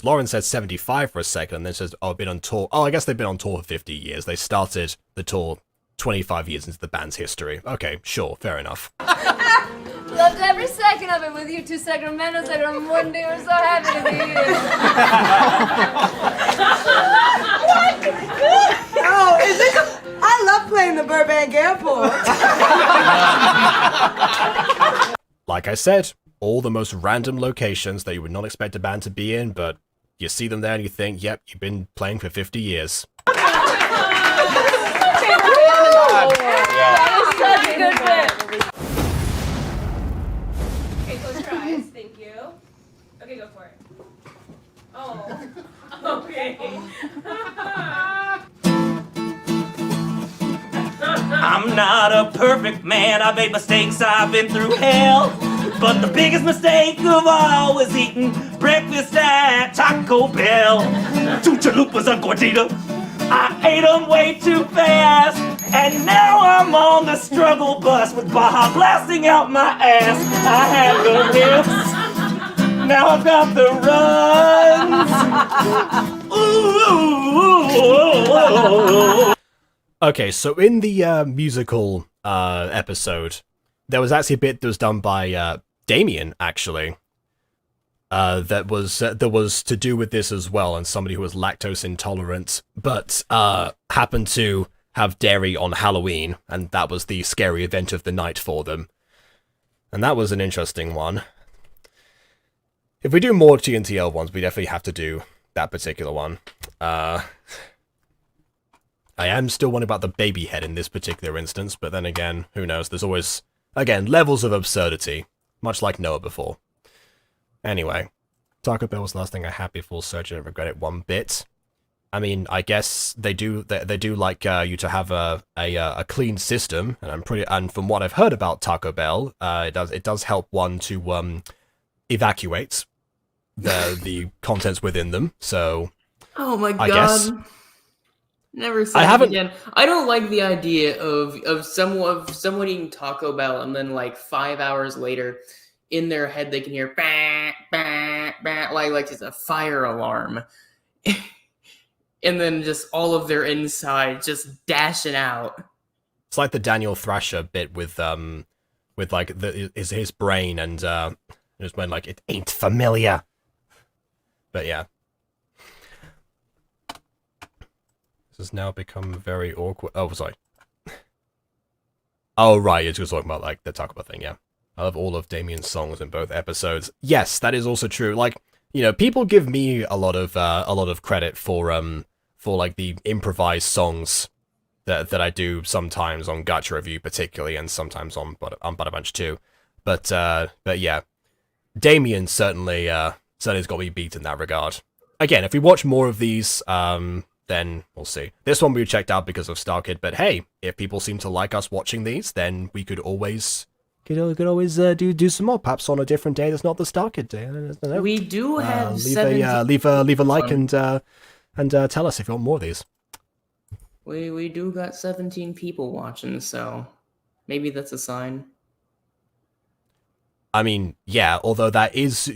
Speaker 1: Lauren said 75 for a second, and then says, "Oh, I've been on tour." Oh, I guess they've been on tour for 50 years. They started the tour 25 years into the band's history. Okay, sure, fair enough.
Speaker 9: Loved every second of it with you two Sacramentos. I'm one day we're so happy to be here.
Speaker 11: Oh, is this? I love playing the Burbank Airport.
Speaker 1: Like I said, all the most random locations that you would not expect a band to be in, but you see them there and you think, yep, you've been playing for 50 years.
Speaker 9: That was such a good bit.
Speaker 4: Okay, close your eyes. Thank you. Okay, go for it. Oh. Okay.
Speaker 7: I'm not a perfect man, I made mistakes, I've been through hell. But the biggest mistake of all was eating breakfast at Taco Bell. Two chalupas, a gordita, I ate them way too fast. And now I'm on the struggle bus with Baja blasting out my ass. I had the hips, now I've got the runs. Ooh.
Speaker 1: Okay, so in the musical episode, there was actually a bit that was done by Damien, actually, that was to do with this as well, and somebody who was lactose intolerant, but happened to have dairy on Halloween, and that was the scary event of the night for them. And that was an interesting one. If we do more TNTL ones, we definitely have to do that particular one. I am still wondering about the baby head in this particular instance, but then again, who knows? There's always, again, levels of absurdity, much like Noah before. Anyway, Taco Bell was the last thing I had before surgery. I don't regret it one bit. I mean, I guess they do like you to have a clean system, and from what I've heard about Taco Bell, it does help one to evacuate the contents within them. So
Speaker 2: Oh my god.
Speaker 1: I guess.
Speaker 2: Never say it again. I don't like the idea of someone eating Taco Bell and then like 5 hours later, in their head they can hear bah, bah, bah, like it's a fire alarm, and then just all of their insides just dashing out.
Speaker 1: It's like the Daniel Thrasher bit with like his brain and just when like it ain't familiar. But yeah. This has now become very awkward. Oh, sorry. Oh, right, you're just talking about, like, the Taco Bell thing, yeah. I love all of Damien's songs in both episodes. Yes, that is also true. Like, you know, people give me a lot of credit for like, the improvised songs that I do sometimes on Gacha Review, particularly, and sometimes on Butter Bunch, too. But yeah. Damien certainly has got me beat in that regard. Again, if we watch more of these, then we'll see. This one we checked out because of Starkid, but hey, if people seem to like us watching these, then we could always do some more, perhaps on a different day that's not the Starkid day. I don't know.
Speaker 2: We do have
Speaker 1: leave a like and tell us if you want more of these.
Speaker 2: We do got 17 people watching, so maybe that's a sign.
Speaker 1: I mean, yeah, although that is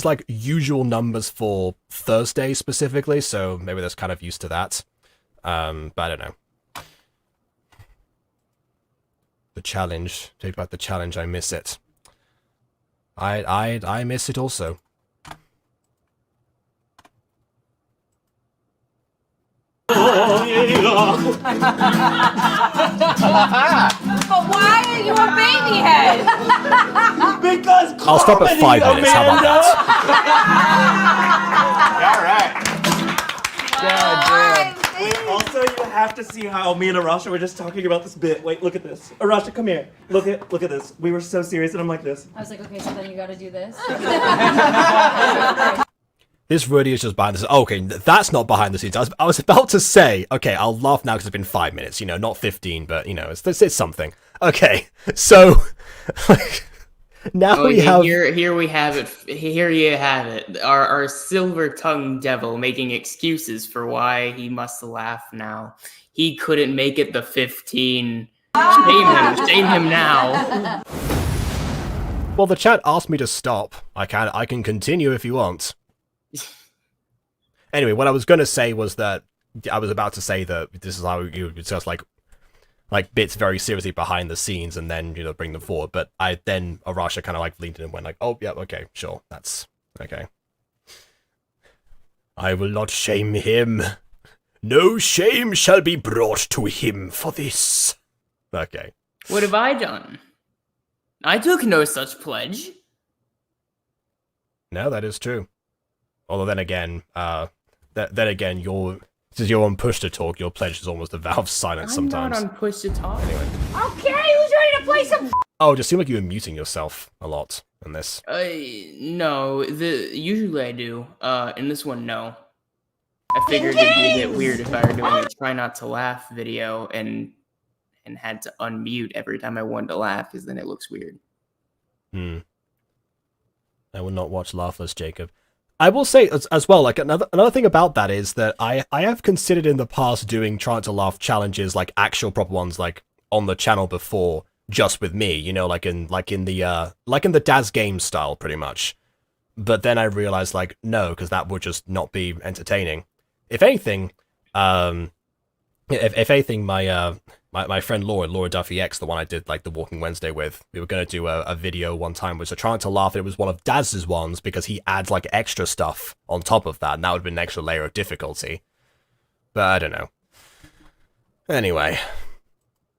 Speaker 1: like usual numbers for Thursday specifically, so maybe that's kind of used to that. But I don't know. The challenge. Take back the challenge, I miss it. I miss it also.
Speaker 9: But why are you a baby head?
Speaker 5: Because
Speaker 1: I'll stop at 5 minutes. How about that?
Speaker 5: All right. Also, you have to see how me and Arasha were just talking about this bit. Wait, look at this. Arasha, come here. Look at this. We were so serious, and I'm like this.
Speaker 9: I was like, okay, so then you gotta do this.
Speaker 1: This really is just behind the scenes. Okay, that's not behind the scenes. I was about to say, okay, I'll laugh now because it's been 5 minutes. You know, not 15, but you know, it's something. Okay, so like, now we have
Speaker 2: here we have it. Here you have it. Our silver-tongued devil making excuses for why he must laugh now. He couldn't make it the 15. Shame him now.
Speaker 1: Well, the chat asked me to stop. I can continue if you want. Anyway, what I was going to say was that I was about to say that this is how you discuss like bits very seriously behind the scenes and then, you know, bring them forward. But then Arasha kind of like leaned in and went like, oh, yeah, okay, sure, that's okay. I will not shame him. No shame shall be brought to him for this. Okay.
Speaker 2: What have I done? I took no such pledge.
Speaker 1: No, that is true. Although then again, since you're on push to talk, your pledge is almost a vow of silence sometimes.
Speaker 2: I'm not on push to talk.
Speaker 1: Anyway.
Speaker 9: Okay, who's ready to play some?
Speaker 1: Oh, it just seemed like you were muting yourself a lot in this.
Speaker 2: No. Usually I do. In this one, no. I figured it'd be a bit weird if I were doing a try not to laugh video and had to unmute every time I wanted to laugh, because then it looks weird.
Speaker 1: I will not watch Laughless Jacob. I will say as well, like another thing about that is that I have considered in the past doing trying to laugh challenges, like actual proper ones, like on the channel before, just with me, you know, like in the Daz Game style, pretty much. But then I realized, like, no, because that would just not be entertaining. If anything, my friend Laura Duffy X, the one I did like the Walking Wednesday with, we were going to do a video one time which I tried to laugh. It was one of Daz's ones because he adds like extra stuff on top of that, and that would have been an extra layer of difficulty. But I don't know. Anyway.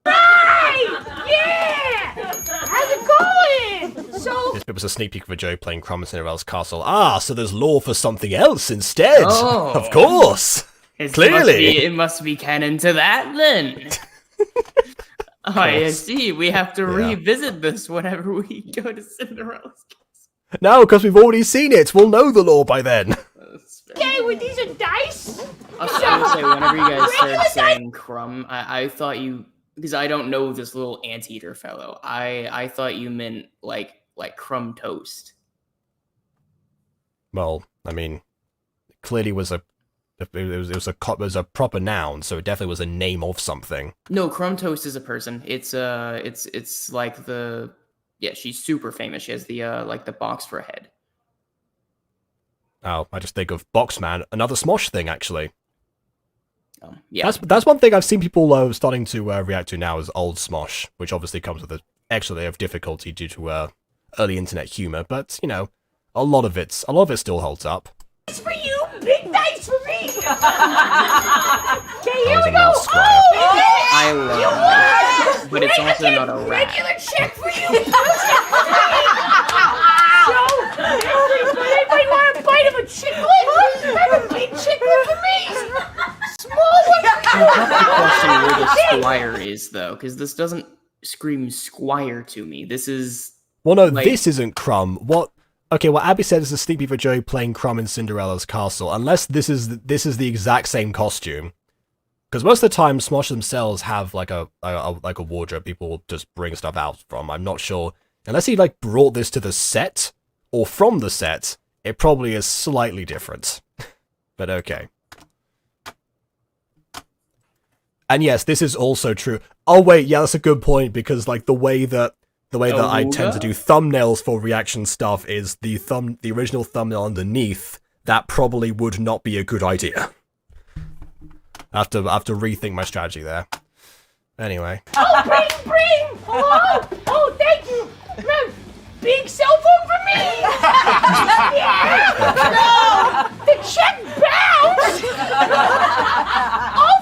Speaker 9: Right! Yeah! How's it going? So
Speaker 1: This bit was a sneak peek of a Joe playing Crumb in Cinderella's castle. Ah, so there's lore for something else instead.
Speaker 2: Oh.
Speaker 1: Of course. Clearly.
Speaker 2: It must be canon to that then. Oh, I see. We have to revisit this whenever we go to Cinderella's castle.
Speaker 1: No, because we've already seen it. We'll know the lore by then.
Speaker 9: okay, with these are dice.
Speaker 2: I was going to say, whenever you guys started saying Crumb, I thought you, because I don't know this little anteater fellow, I thought you meant like crumb toast.
Speaker 1: Well, I mean, clearly was a it was a proper noun, so it definitely was a name of something.
Speaker 2: No, Crumb Toast is a person. It's like the she's super famous. She has the like the box for a head.
Speaker 1: Oh, I just think of Boxman, another Smosh thing actually.
Speaker 2: Yeah,
Speaker 1: that's one thing I've seen people starting to react to now is old Smosh, which obviously comes with an extra layer of difficulty due to early internet humor. But you know, a lot of it still holds up.
Speaker 7: It's for you, big nights for me. Okay, here
Speaker 1: That was
Speaker 7: we
Speaker 1: a
Speaker 7: go.
Speaker 1: mouse cry.
Speaker 2: I love it, but it's also not a rat.
Speaker 7: Regular check for you. So, anybody want a bite of a chiclet? Have a big chiclet for me. Small one.
Speaker 2: I have to question where the Squire is though, because this doesn't scream Squire to me. This is
Speaker 1: Well, no,
Speaker 2: like-
Speaker 1: this isn't Crumb. What? Okay, well, Abby said it's a sneak peek for Joey playing Crumb in Cinderella's castle. Unless this is the exact same costume, because most of the time Smosh themselves have like a wardrobe people just bring stuff out from. I'm not sure unless he like brought this to the set or from the set. It probably is slightly different, but okay. And yes, this is also true. Oh wait, yeah, that's a good point because like the way that I tend to do thumbnails for reaction stuff is the original thumbnail underneath. That probably would not be a good idea. I have to rethink my strategy there. Anyway.
Speaker 7: Oh, bring! Hello! Oh, thank you! Big cell phone for me! Yeah! No! The check bounced! Oh,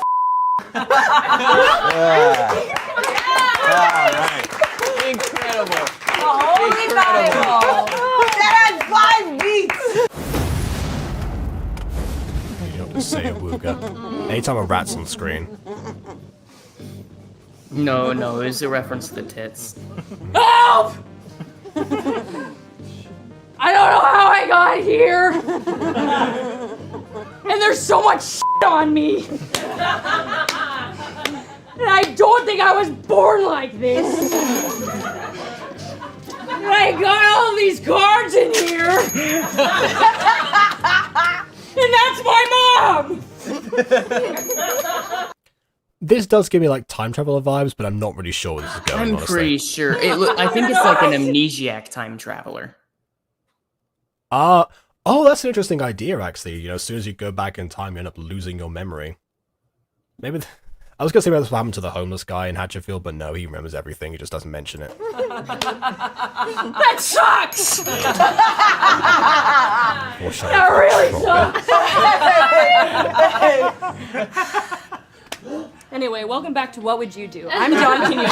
Speaker 10: Incredible.
Speaker 3: Holy Bible! That had 5 beats!
Speaker 1: You don't have to say a wooga. Anytime a rat's on screen.
Speaker 2: No, it was a reference to the tits.
Speaker 9: Help! I don't know how I got here. And there's so much shit on me. And I don't think I was born like this. And I got all these cards in here. And that's my mom.
Speaker 1: This does give me like time traveler vibes, but I'm not really sure where this is going.
Speaker 2: I'm
Speaker 1: honestly.
Speaker 2: pretty sure. I think it's like an amnesiac time traveler.
Speaker 1: Oh, that's an interesting idea, actually. You know, as soon as you go back in time, you end up losing your memory. Maybe I was gonna say that's what happened to the homeless guy in Hatchetfield, but no, he remembers everything. He just doesn't mention it.
Speaker 9: That sucks.
Speaker 1: Foreshadowing.
Speaker 9: That really sucks. Anyway, welcome back to What Would You Do? I'm John Quinones.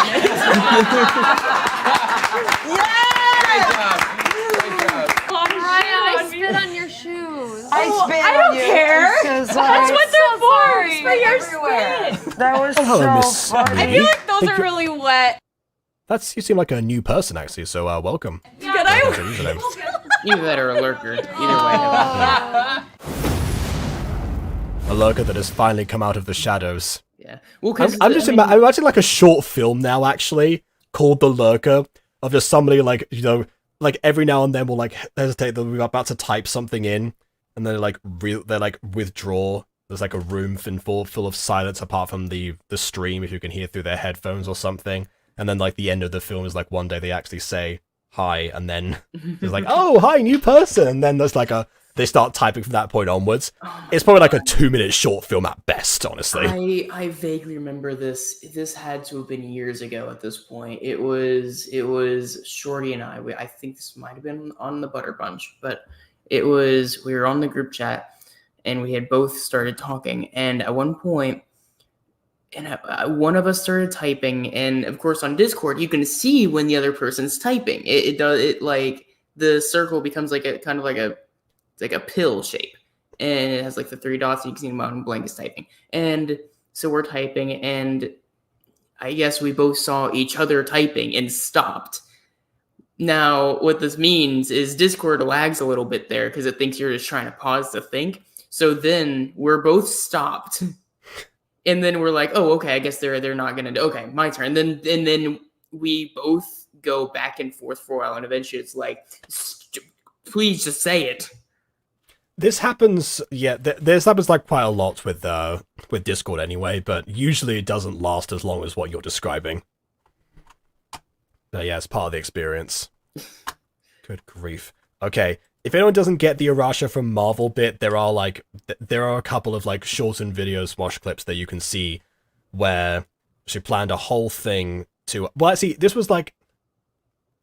Speaker 11: I spit on your shoes.
Speaker 9: I don't care. That's what they're for. It's for your spit.
Speaker 11: That was
Speaker 1: Hello, Miss
Speaker 11: so funny.
Speaker 1: Abby.
Speaker 9: I feel like those are really wet.
Speaker 1: You seem like a new person, actually. So welcome.
Speaker 9: Good. I
Speaker 1: That's your username.
Speaker 2: Either that or a lurker. Either way.
Speaker 1: A lurker that has finally come out of the shadows.
Speaker 2: Yeah. Well,
Speaker 1: I'm imagining like a short film now, actually, called The Lurker, of just somebody like, you know, like every now and then will like hesitate that we're about to type something in, and then they like withdraw. There's like a room full of silence apart from the stream, if you can hear through their headphones or something. And then like the end of the film is like one day they actually say hi, and then it's like, oh hi, new person, and then there's like they start typing from that point onwards. It's probably like a 2-minute short film at best, honestly.
Speaker 2: I vaguely remember this. This had to have been years ago at this point. It was Shorty and I think this might have been on the Butter Bunch, but we were on the group chat and we had both started talking, and at one point one of us started typing, and of course on Discord you can see when the other person's typing. It like the circle becomes like a kind of like a pill shape, and it has like the 3 dots, and you can see them on blank is typing. And so we're typing, and I guess we both saw each other typing and stopped. Now, what this means is Discord lags a little bit there because it thinks you're just trying to pause to think. So then we're both stopped, and then we're like, "Oh, okay, I guess they're not gonna do. Okay, my turn." And then we both go back and forth for a while, and eventually it's like, "Please just say it."
Speaker 1: This happens, yeah, this happens like quite a lot with Discord anyway, but usually it doesn't last as long as what you're describing. But yeah, it's part of the experience. Good grief. Okay, if anyone doesn't get the Arasha from Marvel bit, there are a couple of like shortened video Smosh clips that you can see where she planned a whole thing to. Well, actually, this was like.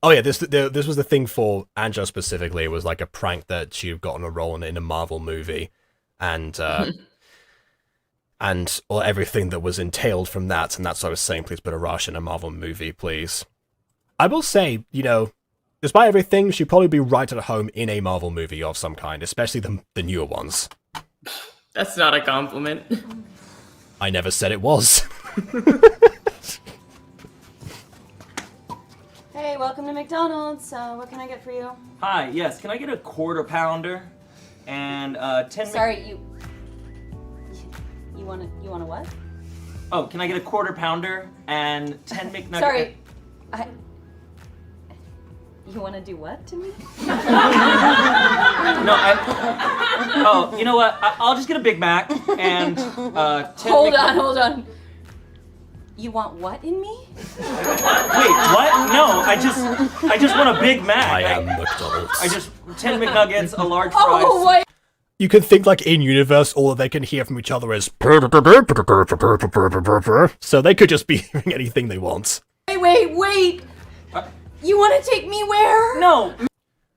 Speaker 1: Oh yeah, this was the thing for Angela specifically. It was like a prank that she had gotten a role in a Marvel movie, and or everything that was entailed from that. And that's what I was saying. Please put Arasha in a Marvel movie, please. I will say, despite everything, she'd probably be right at home in a Marvel movie of some kind, especially the newer ones.
Speaker 2: That's not a compliment.
Speaker 1: I never said it was.
Speaker 12: Hey, welcome to McDonald's. What can I get for you?
Speaker 7: Hi, yes, can I get a quarter pounder and 10
Speaker 12: Sorry, you want a what?
Speaker 7: Oh, can I get a quarter pounder and 10 McNuggets?
Speaker 12: Sorry, you want to do what to me?
Speaker 7: Oh, you know what? I'll just get a Big Mac and 10
Speaker 12: Hold on. You want what in me?
Speaker 7: Wait, what? No, I just want a Big Mac.
Speaker 1: I am McDonald's.
Speaker 7: I just 10 McNuggets, a large fries.
Speaker 12: Oh, wait.
Speaker 1: You can think like in universe, all that they can hear from each other is so they could just be hearing anything they want.
Speaker 12: Wait. You want to take me where?
Speaker 7: No.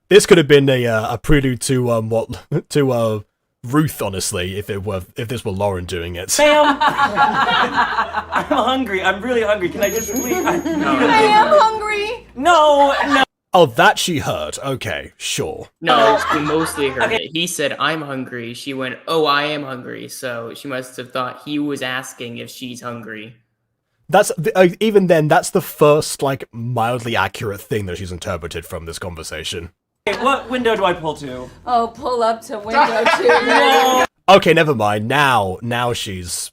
Speaker 1: This could have been a prelude to Ruth, honestly, if this were Lauren doing it.
Speaker 7: Ma'am, I'm hungry. I'm really hungry. Can I just please?
Speaker 12: I am hungry.
Speaker 7: No.
Speaker 1: Oh, that she heard. Okay, sure.
Speaker 2: No, she mostly heard it. He said, "I'm hungry." She went, "Oh, I am hungry." So she must have thought he was asking if she's hungry.
Speaker 1: That's even then. That's the first like mildly accurate thing that she's interpreted from this conversation.
Speaker 7: Okay, what window do I pull to?
Speaker 12: Oh, pull up to window 2.
Speaker 1: Okay, never mind. Now she's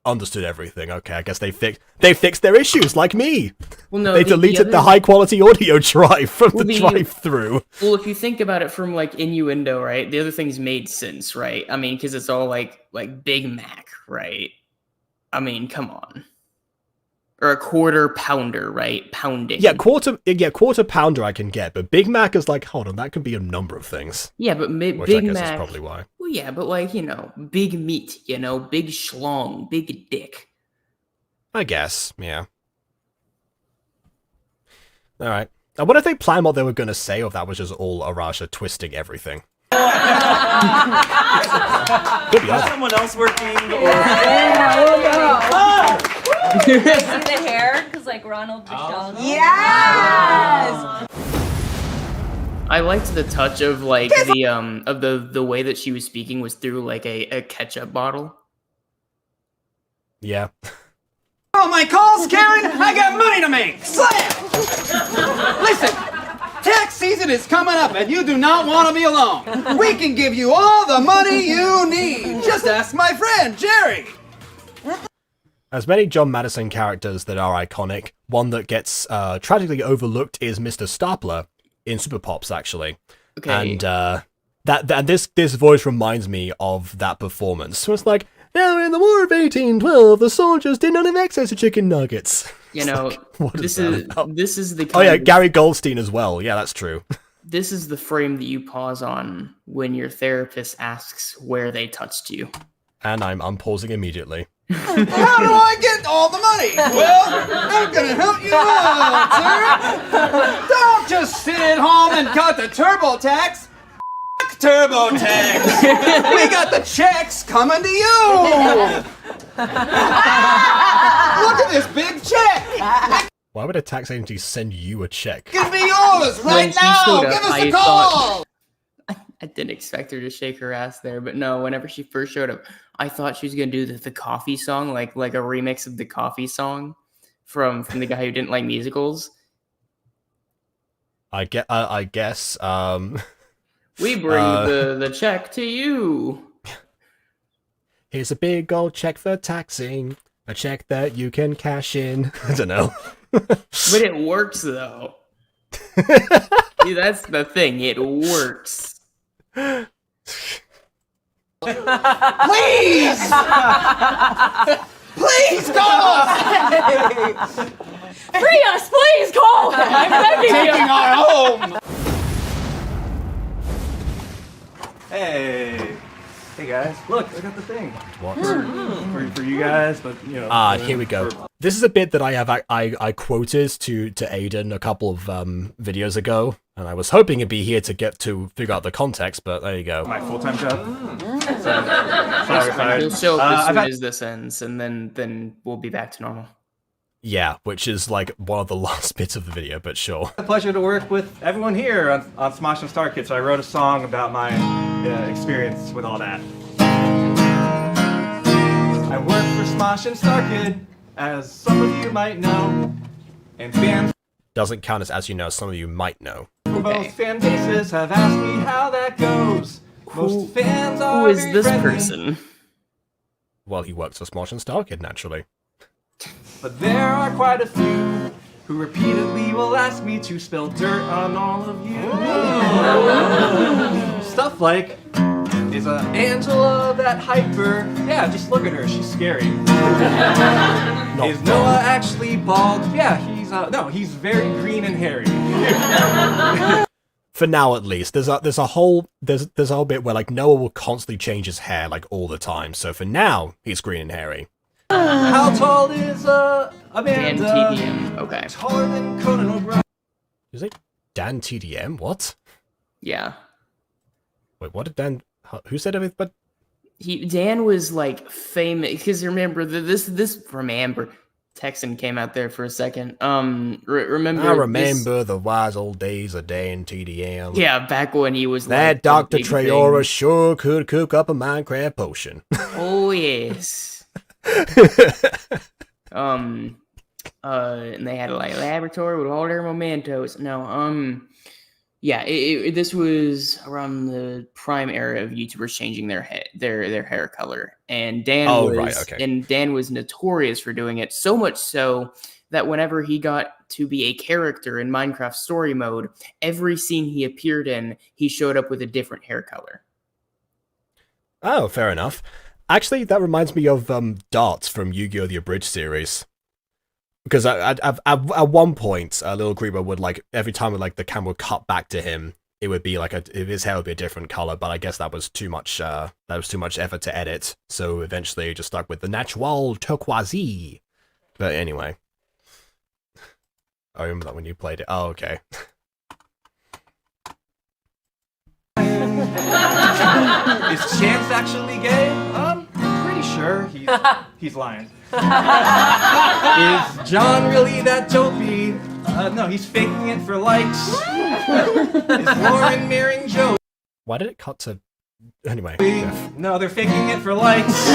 Speaker 1: understood everything. Okay, I guess they fixed their issues, like me.
Speaker 2: Well, no,
Speaker 1: they deleted the high quality audio drive from the drive-through.
Speaker 2: Well, if you think about it from like innuendo, right? The other things made sense, right? I mean, because it's all like Big Mac, right? I mean, come on. Or a quarter pounder, right? Pounding.
Speaker 1: Yeah, quarter pounder I can get, but Big Mac is like, hold on, that can be a number of things.
Speaker 2: Yeah, but
Speaker 1: Which
Speaker 2: Big
Speaker 1: I guess
Speaker 2: Mac
Speaker 1: is probably why.
Speaker 2: Well, yeah, but like, big meat, big schlong, big dick.
Speaker 1: I guess, yeah. All right. I wonder if they planned what they were going to say, or if that was just all Arasha twisting everything. Could be
Speaker 7: Is someone else working?
Speaker 12: See the hair? Because like Ronald McDonald.
Speaker 3: Yes!
Speaker 2: I liked the touch of like the way that she was speaking was through like a ketchup bottle.
Speaker 1: Yeah.
Speaker 8: Oh, my calls, Karen! I got money to make! Slam! Listen, tax season is coming up and you do not want to be alone. We can give you all the money you need. Just ask my friend, Jerry.
Speaker 1: As many John Madison characters that are iconic, one that gets tragically overlooked is Mr. Stapler in Super Pops, actually.
Speaker 2: Okay.
Speaker 1: And this voice reminds me of that performance. So it's like, now in the War of 1812, the soldiers did not have access to chicken nuggets.
Speaker 2: This is the kind
Speaker 1: Oh yeah,
Speaker 2: of,
Speaker 1: Gary Goldstein as well. Yeah, that's true.
Speaker 2: This is the frame that you pause on when your therapist asks where they touched you.
Speaker 1: And I'm pausing immediately.
Speaker 8: How do I get all the money? Well, I'm gonna help you out, sir. Don't just sit at home and cut the TurboTax. TurboTax. We got the checks coming to you. Look at this big check.
Speaker 1: Why would a tax agency send you a check?
Speaker 8: Give me yours right now. Give us a call.
Speaker 2: I didn't expect her to shake her ass there, but no, whenever she first showed up, I thought she was gonna do the coffee song, like a remix of the coffee song from the guy who didn't like musicals.
Speaker 1: I guess.
Speaker 2: We bring the check to you.
Speaker 1: Here's a big old check for taxing. A check that you can cash in. I don't know.
Speaker 2: But it works though. See, that's the thing. It works.
Speaker 8: Please! Please call us!
Speaker 12: Free us, please, Cole! I'm begging you!
Speaker 8: Taking our home! Hey. Hey guys, look, I got the thing.
Speaker 1: What?
Speaker 8: For you guys, but you know.
Speaker 1: Here we go. This is a bit that I quoted to Aiden a couple of videos ago, and I was hoping it'd be here to get to figure out the context, but there you go.
Speaker 8: My full-time job.
Speaker 2: He'll show up as soon as this ends, and then we'll be back to normal.
Speaker 1: Yeah, which is like one of the last bits of the video, but sure.
Speaker 8: It's a pleasure to work with everyone here on Smosh and Starkid, so I wrote a song about my experience with all that. I work for Smosh and Starkid, as some of you might know, and fans
Speaker 1: Doesn't count as you know, some of you might know.
Speaker 8: from both fan bases have asked me how that goes. Most fans are
Speaker 2: Who is
Speaker 8: very
Speaker 2: this
Speaker 8: friendly,
Speaker 2: person?
Speaker 1: Well, he works for Smosh and Starkid, naturally.
Speaker 8: but there are quite a few who repeatedly will ask me to spill dirt on all of you. Stuff like, is Angela that hyper? Yeah, just look at her, she's scary. Is Noah actually bald? Yeah, he's very green and hairy.
Speaker 1: For now, at least, there's a whole bit where like Noah will constantly change his hair like all the time. So for now, he's green and hairy.
Speaker 8: How tall is Amanda?
Speaker 2: Dan TDM. Okay.
Speaker 8: Taller than Conan O'Brien.
Speaker 1: Is it Dan TDM? What?
Speaker 2: Yeah.
Speaker 1: Wait, what did Dan? Who said everything? But
Speaker 2: Dan was like famous because remember this from Amber. Texan came out there for a second. Remember?
Speaker 1: I remember the wise old days of Dan TDM.
Speaker 2: Yeah, back when he was
Speaker 1: that
Speaker 2: like,
Speaker 1: Dr.
Speaker 2: big
Speaker 1: Traora
Speaker 2: thing.
Speaker 1: sure could cook up a Minecraft potion.
Speaker 2: Oh yes. And they had like a laboratory with all their mementos. No, yeah, this was around the prime era of YouTubers changing their hair color, and Dan Dan was notorious for doing it. So much so that whenever he got to be a character in Minecraft story mode, every scene he appeared in, he showed up with a different hair color.
Speaker 1: Oh, fair enough. Actually, that reminds me of Darts from Yu-Gi-Oh! The Abridged series. Because at one point, Little Grieber would like every time like the camera would cut back to him, it would be like his hair would be a different color. But I guess that was too much. That was too much effort to edit. So eventually, he just stuck with the natural turquoise. But anyway, I remember that when you played it. Oh, okay.
Speaker 8: Is Chance actually gay? Pretty sure he's lying. Is John really that dopey? No, he's faking it for likes. Is Lauren marrying Joe?
Speaker 1: Why did it cut to? Anyway.
Speaker 8: No, they're faking it for likes.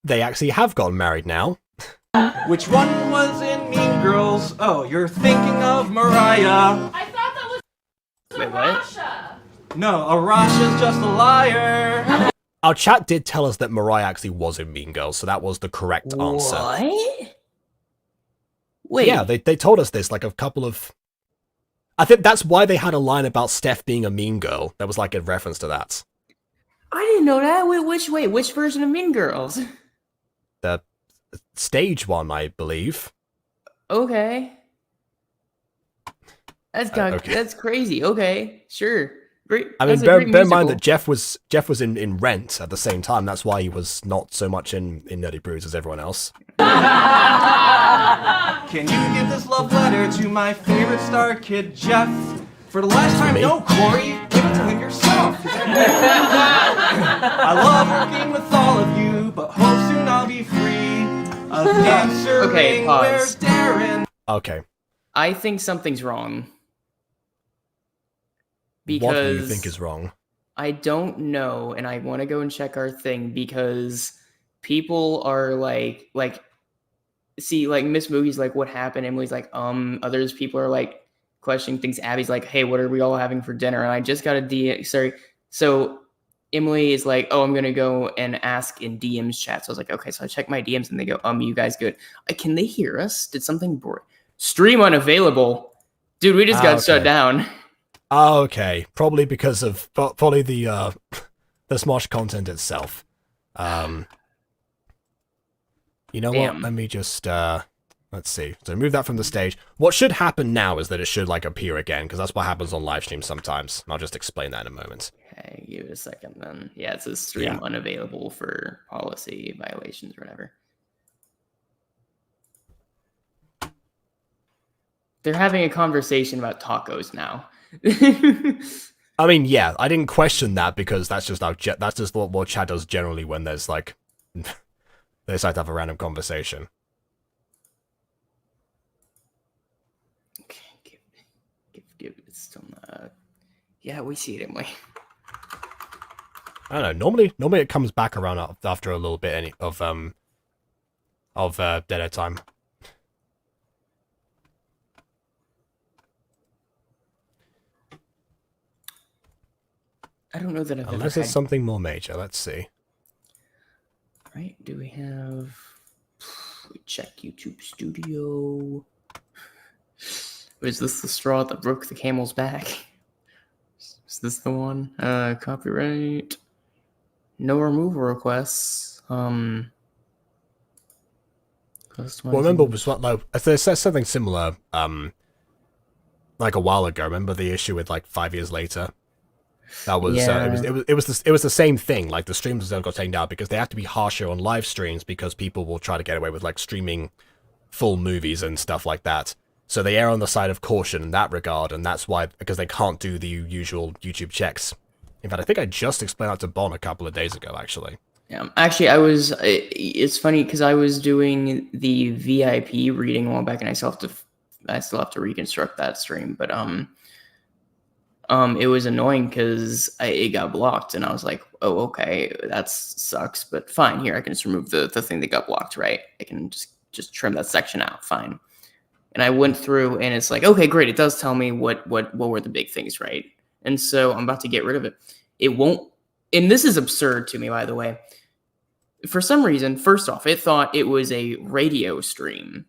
Speaker 1: They actually have gotten married now.
Speaker 8: Which one was in Mean Girls? Oh, you're thinking of Mariah.
Speaker 4: I thought that was
Speaker 2: Wait, what?
Speaker 4: Rasha.
Speaker 8: No, Arasha's just a liar.
Speaker 1: Our chat did tell us that Mariah actually was in Mean Girls, so that was the correct answer.
Speaker 2: What? Wait.
Speaker 1: Yeah, they told us this like a couple of... I think that's why they had a line about Steph being a mean girl. That was like a reference to that.
Speaker 2: I didn't know that. Which version of Mean Girls?
Speaker 1: The stage one, I believe.
Speaker 2: Okay. That's crazy. Okay, sure. Great.
Speaker 1: I mean, bear in mind that Jeff was in Rent at the same time. That's why he was not so much in Nerdy Brews as everyone else.
Speaker 8: Can you give this love letter to my favorite Starkid, Jeff? For the last time, no, Corey, give it to him yourself. I love working with all of you, but hope soon I'll be free of answering.
Speaker 2: Okay, pause.
Speaker 8: Where's Darren?
Speaker 1: Okay.
Speaker 2: I think something's wrong. Because
Speaker 1: what do you think is wrong?
Speaker 2: I don't know, and I want to go and check our thing because people are like, see, like Miss Moogie's like, what happened? Emily's like, others people are like questioning things. Abby's like, hey, what are we all having for dinner? And I just got a DM. Sorry. So Emily is like, oh, I'm going to go and ask in DMs chat. So I was like, okay. So I check my DMs and they go, you guys good. Can they hear us? Did something stream unavailable? Dude, we just got shut down.
Speaker 1: Okay, probably because of the Smosh content itself. You know
Speaker 2: Damn.
Speaker 1: what? Let me just let's see. So remove that from the stage. What should happen now is that it should like appear again, because that's what happens on live stream sometimes. And I'll just explain that in a moment.
Speaker 2: Okay, give it a second then. Yeah, it says stream unavailable for policy violations or whatever. They're having a conversation about tacos now.
Speaker 1: I mean, yeah, I didn't question that because that's just that's just what chat does generally when there's like they decide to have a random conversation.
Speaker 2: Okay, give it some. Yeah, we see it anyway.
Speaker 1: I don't know. Normally it comes back around after a little bit of dead air time.
Speaker 2: I don't know that I've
Speaker 1: Unless
Speaker 2: ever
Speaker 1: it's something more major. Let's see.
Speaker 2: Right? Do we have? We check YouTube Studio. Was this the straw that broke the camel's back? Is this the one? Copyright. No removal requests.
Speaker 1: Well, remember was what like there's something similar like a while ago. Remember the issue with like 5 years later? That was it was the same thing. Like the streams got taken down because they have to be harsher on live streams because people will try to get away with like streaming full movies and stuff like that. So they err on the side of caution in that regard, and that's why because they can't do the usual YouTube checks. In fact, I think I just explained that to Bon a couple of days ago, actually.
Speaker 2: Yeah, actually, it's funny because I was doing the VIP reading a while back, and I still have to reconstruct that stream, but it was annoying because it got blocked, and I was like, oh, okay, that sucks, but fine. Here, I can just remove the thing that got blocked, right? I can just trim that section out, fine. And I went through, and it's like, okay, great. It does tell me what were the big things, right? And so I'm about to get rid of it. It won't, and this is absurd to me, by the way. For some reason, first off, it thought it was a radio stream,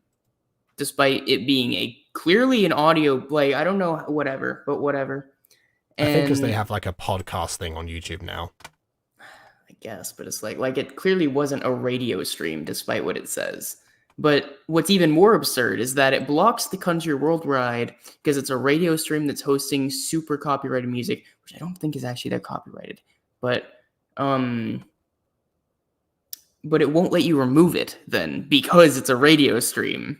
Speaker 2: despite it being clearly an audio play. I don't know, whatever, but whatever.
Speaker 1: And I think because they have like a podcast thing on YouTube now.
Speaker 2: I guess, but it's like it clearly wasn't a radio stream, despite what it says. But what's even more absurd is that it blocks the country worldwide because it's a radio stream that's hosting super copyrighted music, which I don't think is actually that copyrighted. But it won't let you remove it then because it's a radio stream.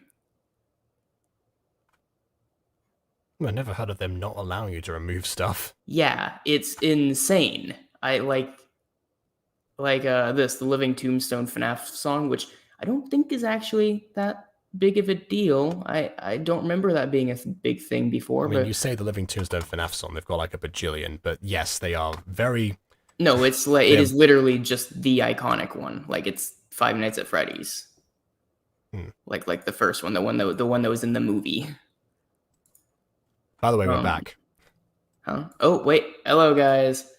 Speaker 1: I never heard of them not allowing you to remove stuff.
Speaker 2: Yeah, it's insane. I like the Living Tombstone FNAF song, which I don't think is actually that big of a deal. I don't remember that being a big thing before.
Speaker 1: I mean,
Speaker 2: but
Speaker 1: you say the Living Tombstone FNAF song, they've got like a bajillion, but yes, they are very...
Speaker 2: No, it's like it is literally just the iconic one. Like it's Five Nights at Freddy's. Like the first one, the one that was in the movie.
Speaker 1: By the way, we're back.
Speaker 2: Huh? Oh wait, hello guys.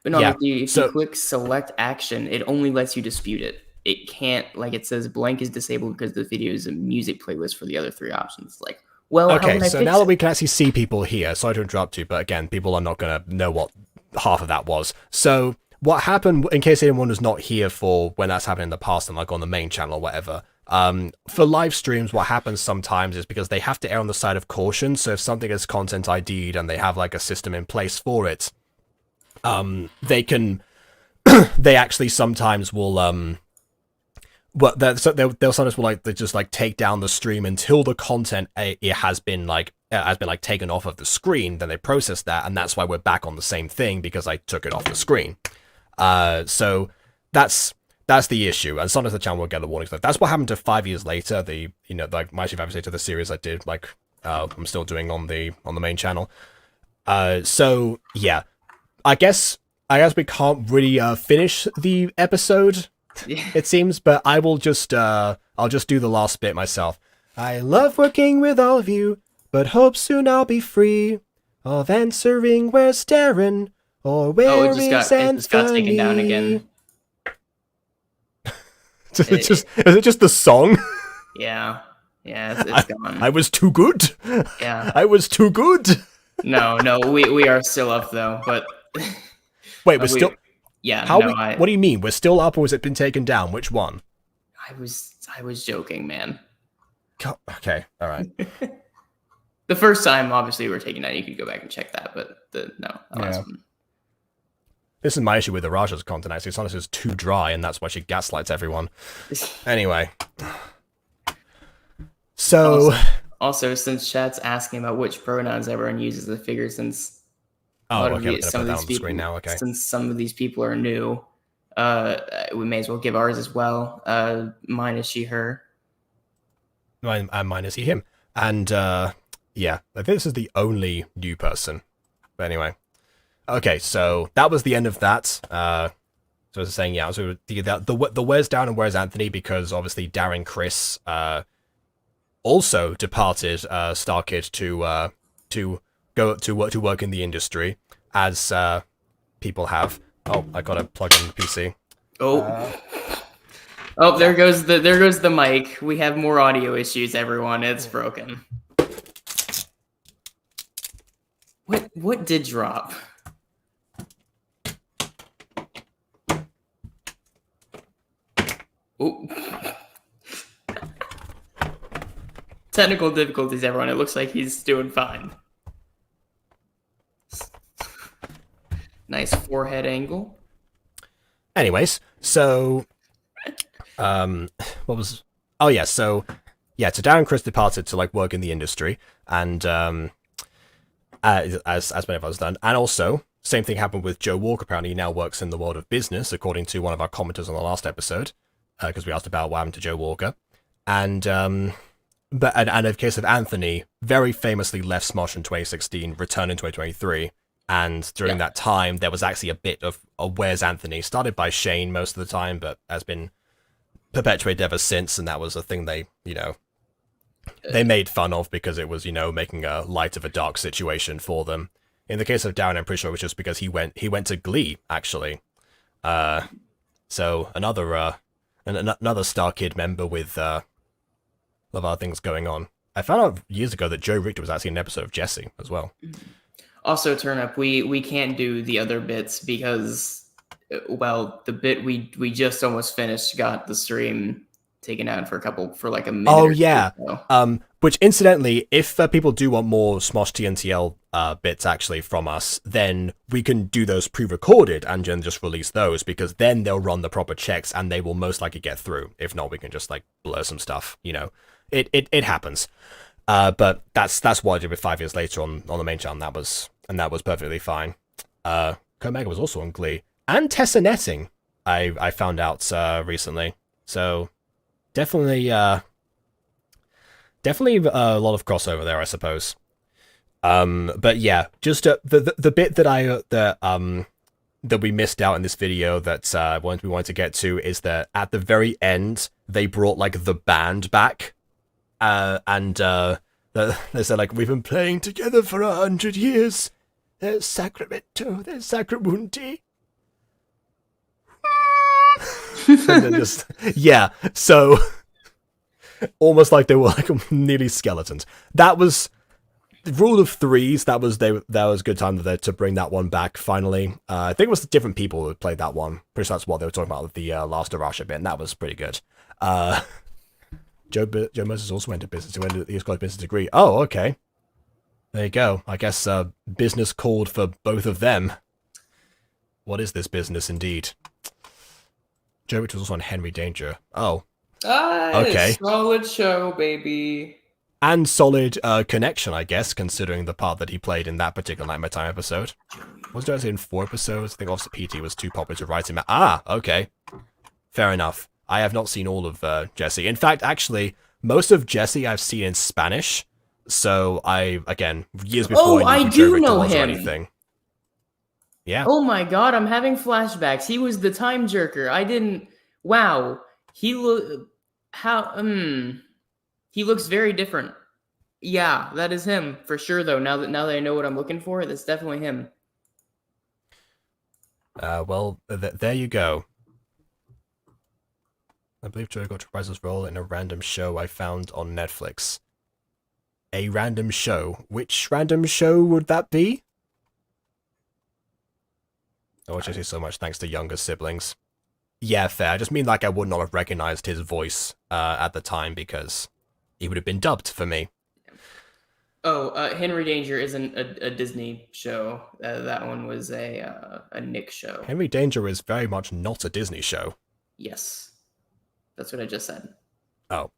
Speaker 2: But no,
Speaker 1: Yeah,
Speaker 2: if you click select action, it only lets you dispute it. It can't, like it says blank is disabled because the video is a music playlist for the other three options. Like, well,
Speaker 1: okay, so now that we can actually see people here, sorry to interrupt you, but again, people are not going to know what half of that was. So what happened, in case anyone was not here for when that's happened in the past and like on the main channel or whatever, for live streams, what happens sometimes is because they have to err on the side of caution. So if something is content ID'd and they have like a system in place for it, they can, they actually sometimes will, they'll sometimes will like they just like take down the stream until the content it has been like taken off of the screen. Then they process that, and that's why we're back on the same thing because I took it off the screen. So that's the issue, and sometimes the channel will get the warnings. Like that's what happened to 5 years later. Like my 5 years later, the series I did I'm still doing on the main channel. So yeah, I guess we can't really finish the episode. It seems, but I will just I'll just do the last bit myself. I love working with all of you, but hope soon I'll be free of answering where's Darren or where is Anthony.
Speaker 2: It just got taken down again.
Speaker 1: Is it just the song?
Speaker 2: Yeah, it's gone.
Speaker 1: I was too good.
Speaker 2: Yeah,
Speaker 1: I was too good.
Speaker 2: No, we are still up though, but
Speaker 1: wait, we're still.
Speaker 2: Yeah,
Speaker 1: How?
Speaker 2: no,
Speaker 1: What do you mean? We're still up, or has it been taken down? Which one?
Speaker 2: I was joking, man.
Speaker 1: Okay, all right.
Speaker 2: The first time, obviously, we were taken down. You could go back and check that, but the last one.
Speaker 1: This is my issue with the Raja's content, actually. It's honestly just too dry, and that's why she gaslights everyone. Anyway. So...
Speaker 2: Also, since chat's asking about which pronouns everyone uses, I figure since
Speaker 1: okay, I'm going to put that on the screen now, okay.
Speaker 2: Since some of these people are new, we may as well give ours as well. Mine is she, her.
Speaker 1: Mine is he, him. And, yeah, I think this is the only new person. But anyway. Okay, so that was the end of that. So I was saying, yeah, so the Where's Darren and Where's Anthony, because obviously Darren Chris also departed Starkid to go to work in the industry, as people have. Oh, I gotta plug in the PC.
Speaker 2: Oh, there goes the mic. We have more audio issues, everyone. It's broken. What did drop? Oh. Technical difficulties, everyone. It looks like he's doing fine. Nice forehead angle.
Speaker 1: Anyways, so what was? Oh yeah, so Darren Chris departed to like work in the industry, and as many of us done, and also same thing happened with Joe Walker. Apparently, he now works in the world of business, according to one of our commenters on the last episode, because we asked about what happened to Joe Walker, and in the case of Anthony, very famously left Smosh in 2016, returned in 2023. And during that time, there was actually a bit of a Where's Anthony, started by Shane most of the time, but has been perpetuated ever since, and that was a thing they made fun of because it was, making a light of a dark situation for them. In the case of Darren, I'm pretty sure it was just because he went to Glee, actually. So another Starkid member with a lot of other things going on. I found out years ago that Joe Richter was actually in an episode of Jesse as well.
Speaker 2: Also, Turnip, we can't do the other bits because, well, the bit we just almost finished got the stream taken out for like a minute.
Speaker 1: Oh yeah.
Speaker 2: So.
Speaker 1: Which incidentally, if people do want more Smosh TNTL bits actually from us, then we can do those pre-recorded and then just release those, because then they'll run the proper checks and they will most likely get through. If not, we can just like blur some stuff. It happens. But that's what I did with 5 years later on the main channel. That was perfectly fine. Comega was also on Glee, and Tessa Netting. I found out recently. So definitely a lot of crossover there, I suppose. But yeah, just the bit that we missed out in this video that we wanted to get to is that at the very end they brought like the band back. And they said, like, we've been playing together for 100 years. There's Sacramento, there's Sacramunti. And then just, yeah, so almost like they were like nearly skeletons. That was the rule of threes. That was a good time to bring that one back finally. I think it was different people who played that one. Pretty sure that's what they were talking about with the last Arasha bit, and that was pretty good. Joe Moses also went to business. He went to the East Coast business degree. Oh, okay. There you go. I guess business called for both of them. What is this business indeed? Joe Rich was also on Henry Danger. Oh. Okay.
Speaker 2: Solid show, baby.
Speaker 1: And solid connection, I guess, considering the part that he played in that particular Night My Time episode. Was Joe in 4 episodes? I think Officer PT was too popular to write him out. Ah, okay. Fair enough. I have not seen all of Jesse. In fact, actually, most of Jesse I've seen in Spanish. So again, years before
Speaker 2: I
Speaker 1: knew
Speaker 2: do
Speaker 1: Joe
Speaker 2: know
Speaker 1: was or
Speaker 2: him.
Speaker 1: anything. Yeah.
Speaker 2: Oh my god, I'm having flashbacks. He was the time jerker. I didn't. Wow. He looks very different. Yeah, that is him for sure. Though now that I know what I'm looking for, that's definitely him.
Speaker 1: Well, there you go. I believe Joe got to reprise his role in a random show I found on Netflix. A random show? Which random show would that be? I watch Jesse so much thanks to younger siblings. Yeah, fair. I just mean like I would not have recognized his voice at the time because he would have been dubbed for me.
Speaker 2: Oh, Henry Danger isn't a Disney show. That one was a Nick show.
Speaker 1: Henry Danger is very much not a Disney show.
Speaker 2: Yes. That's what I just said.
Speaker 1: Oh.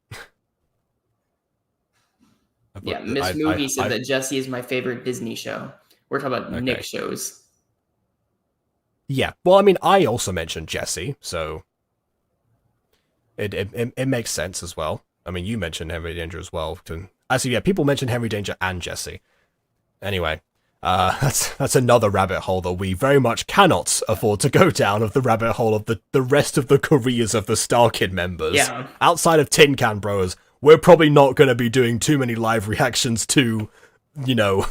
Speaker 2: Yeah, Miss Movie said that Jesse is my favorite Disney show. We're talking about Nick shows.
Speaker 1: Yeah, well, I mean, I also mentioned Jesse, so it makes sense as well. I mean, you mentioned Henry Danger as well. Actually, yeah, people mention Henry Danger and Jesse. Anyway, that's another rabbit hole that we very much cannot afford to go down, of the rabbit hole of the rest of the careers of the Starkid members.
Speaker 2: Yeah.
Speaker 1: Outside of Tin Can Bros, we're probably not going to be doing too many live reactions to, you know,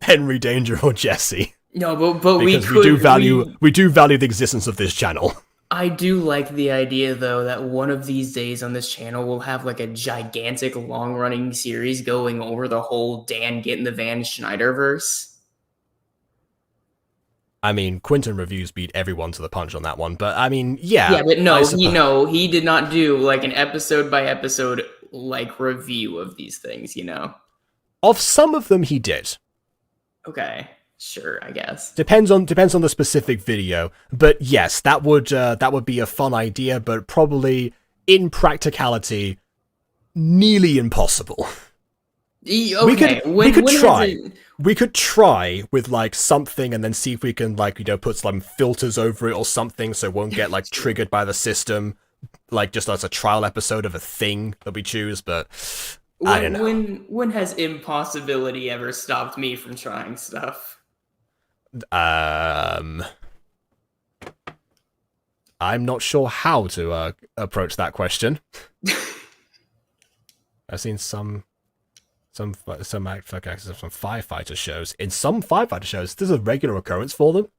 Speaker 1: Henry Danger or Jesse.
Speaker 2: No, but we
Speaker 1: do value the existence of this channel.
Speaker 2: I do like the idea though that one of these days on this channel we'll have like a gigantic long-running series going over the whole Dan Get in the Van Schneiderverse.
Speaker 1: I mean, Quentin Reviews beat everyone to the punch on that one, but I mean, yeah.
Speaker 2: Yeah, but he did not do like an episode by episode like review of these things, you know.
Speaker 1: Of some of them he did.
Speaker 2: Okay. Sure, I guess.
Speaker 1: Depends on the specific video, but yes, that would be a fun idea, but probably in practicality nearly impossible.
Speaker 2: Okay,
Speaker 1: we could try with like something and then see if we can like, you know, put some filters over it or something so it won't get like triggered by the system, like just as a trial episode of a thing that we choose, but I don't know.
Speaker 2: When has impossibility ever stopped me from trying stuff?
Speaker 1: I'm not sure how to approach that question. I've seen some firefighter shows. In some firefighter shows, this is a regular occurrence for them.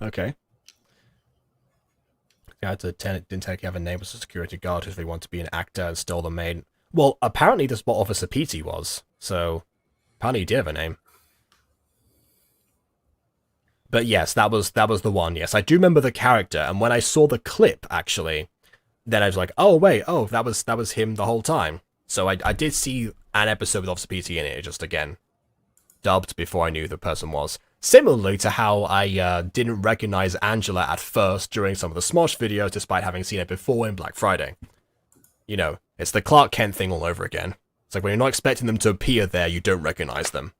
Speaker 1: Okay. Yeah, didn't take have a name as a security guard if they want to be an actor and stole the main. Well, apparently this is what Officer Petey was. So apparently he did have a name. But yes, that was the one. Yes, I do remember the character, and when I saw the clip, actually, then I was like, oh wait, that was him the whole time. So I did see an episode with Officer PT in it, just again, dubbed before I knew who the person was. Similarly to how I didn't recognize Angela at first during some of the Smosh videos, despite having seen it before in Black Friday. You know, it's the Clark Kent thing all over again. It's like when you're not expecting them to appear there, you don't recognize them.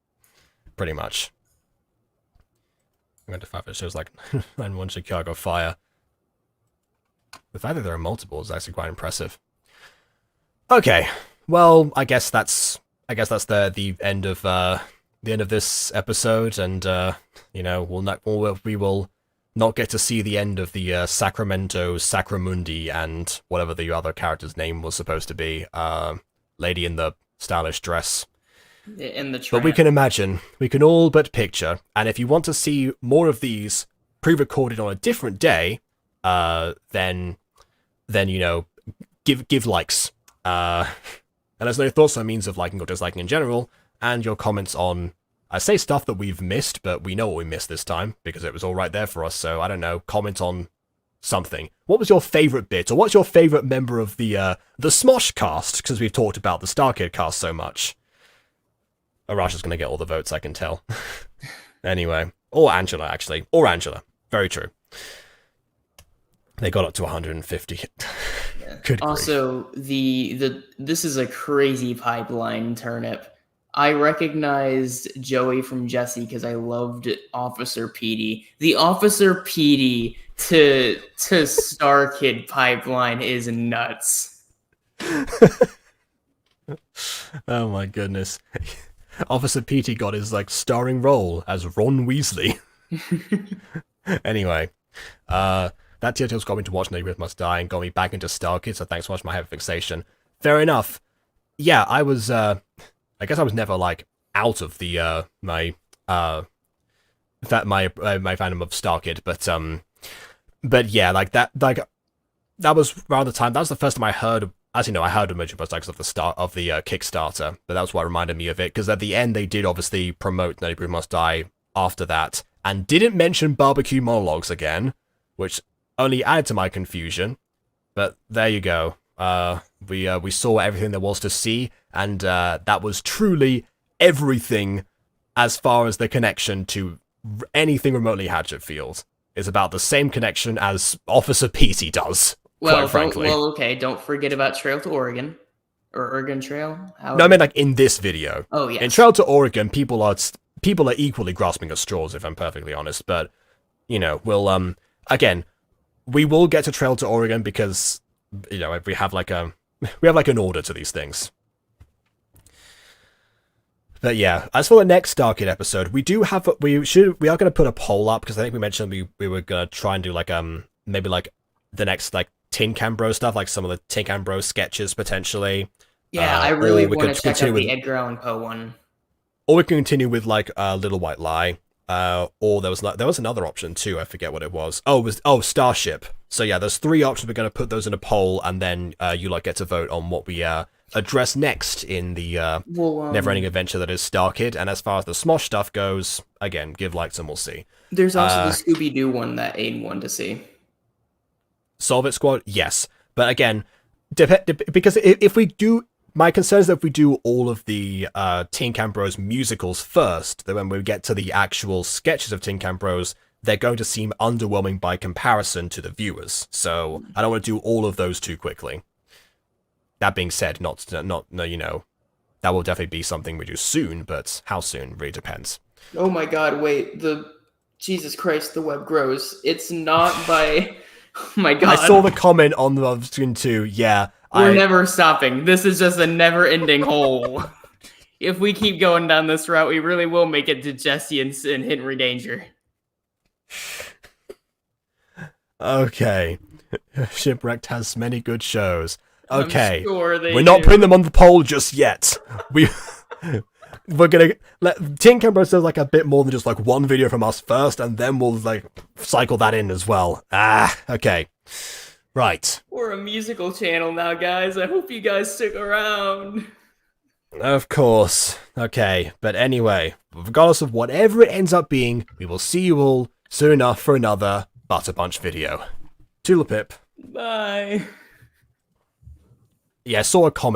Speaker 1: Pretty much. I went to 5 shows like 9-1 Chicago Fire. The fact that there are multiple is actually quite impressive. Okay, well, I guess that's the end of this episode, and you know, we will not get to see the end of the Sacramento Sacramundi and whatever the other character's name was supposed to be, lady in the stylish dress.
Speaker 2: In the
Speaker 1: but we can imagine, we can all but picture, and if you want to see more of these pre-recorded on a different day, then you know, give likes, and let us know your thoughts on means of liking or disliking in general, and your comments on, I say stuff that we've missed, but we know what we missed this time because it was all right there for us. So I don't know, comment on something. What was your favorite bit, or what's your favorite member of the Smosh cast? Because we've talked about the Starkid cast so much. Arasha's going to get all the votes, I can tell. Anyway. Or Angela, actually. Or Angela. Very true. They got up to 150. Good
Speaker 2: also, grief. This is a crazy pipeline turnip. I recognized Joey from Jesse because I loved Officer Petey. The Officer Petey to Starkid pipeline is nuts.
Speaker 1: Oh my goodness. Officer Petey got his like starring role as Ron Weasley. Anyway, that TNTL's got me to watch Neighborhood Must Die and got me back into Starkid, so thanks for watching my heavy fixation. Fair enough. Yeah, I guess I was never like out of the my fandom of Starkid, but yeah, like that was around the time, that was the first time I heard. As you know, I heard of Neighborhood Must Die because of the start of the Kickstarter, but that was what reminded me of it, because at the end they did obviously promote Neighborhood Must Die after that, and didn't mention barbecue monologues again, which only added to my confusion. But there you go. We saw everything there was to see, and that was truly everything as far as the connection to anything remotely Hatchetfield. Is about the same connection as Officer Petey does, quite frankly.
Speaker 2: Okay, don't forget about Trail to Oregon. Or Oregon Trail?
Speaker 1: No, I mean like in this video.
Speaker 2: Oh, yes.
Speaker 1: In Trail to Oregon, people are equally grasping at straws, if I'm perfectly honest. But, you know, we'll, again, we will get to Trail to Oregon because, you know, we have like an order to these things. But yeah, as for the next Starkid episode, we are going to put a poll up because I think we mentioned we were going to try and do like maybe like the next like Tin Can Bro stuff, like some of the Tin Can Bro sketches potentially.
Speaker 2: Yeah, I really want to check out the Edgar Allan Poe one.
Speaker 1: Or we can continue with like Little White Lie. Or there was another option too. I forget what it was. Starship. So yeah, there's 3 options. We're going to put those in a poll, and then you get to vote on what we address next in the never-ending adventure that is Starkid. And as far as the Smosh stuff goes, again, give likes and we'll see.
Speaker 2: There's also the Scooby-Doo one that Aiden wanted to see.
Speaker 1: Solve It Squad, yes. But again, because if we do... My concern is that if we do all of the Tin Can Bros musicals first, then when we get to the actual sketches of Tin Can Bros, they're going to seem underwhelming by comparison to the viewers. So I don't want to do all of those too quickly. That being said, that will definitely be something we do soon, but how soon really depends.
Speaker 2: Oh my god, wait, Jesus Christ, the web grows. It's not by... Oh my god.
Speaker 1: I saw the comment on the screen too, yeah.
Speaker 2: We're never stopping. This is just a never-ending hole. If we keep going down this route, we really will make it to Jesse and Henry Danger.
Speaker 1: Okay. Shipwrecked has many good shows. Okay.
Speaker 2: I'm sure
Speaker 1: we're not putting them on the poll just yet. We're gonna let Tin Can Bros does like a bit more than just like one video from us first, and then we'll like cycle that in as well. Okay. Right.
Speaker 2: We're a musical channel now, guys. I hope you guys stick around.
Speaker 1: Of course. Okay. But anyway, regardless of whatever it ends up being, we will see you all soon enough for another Butter Punch video. Toodle pip.
Speaker 2: Bye.
Speaker 1: Yeah, I saw a comment.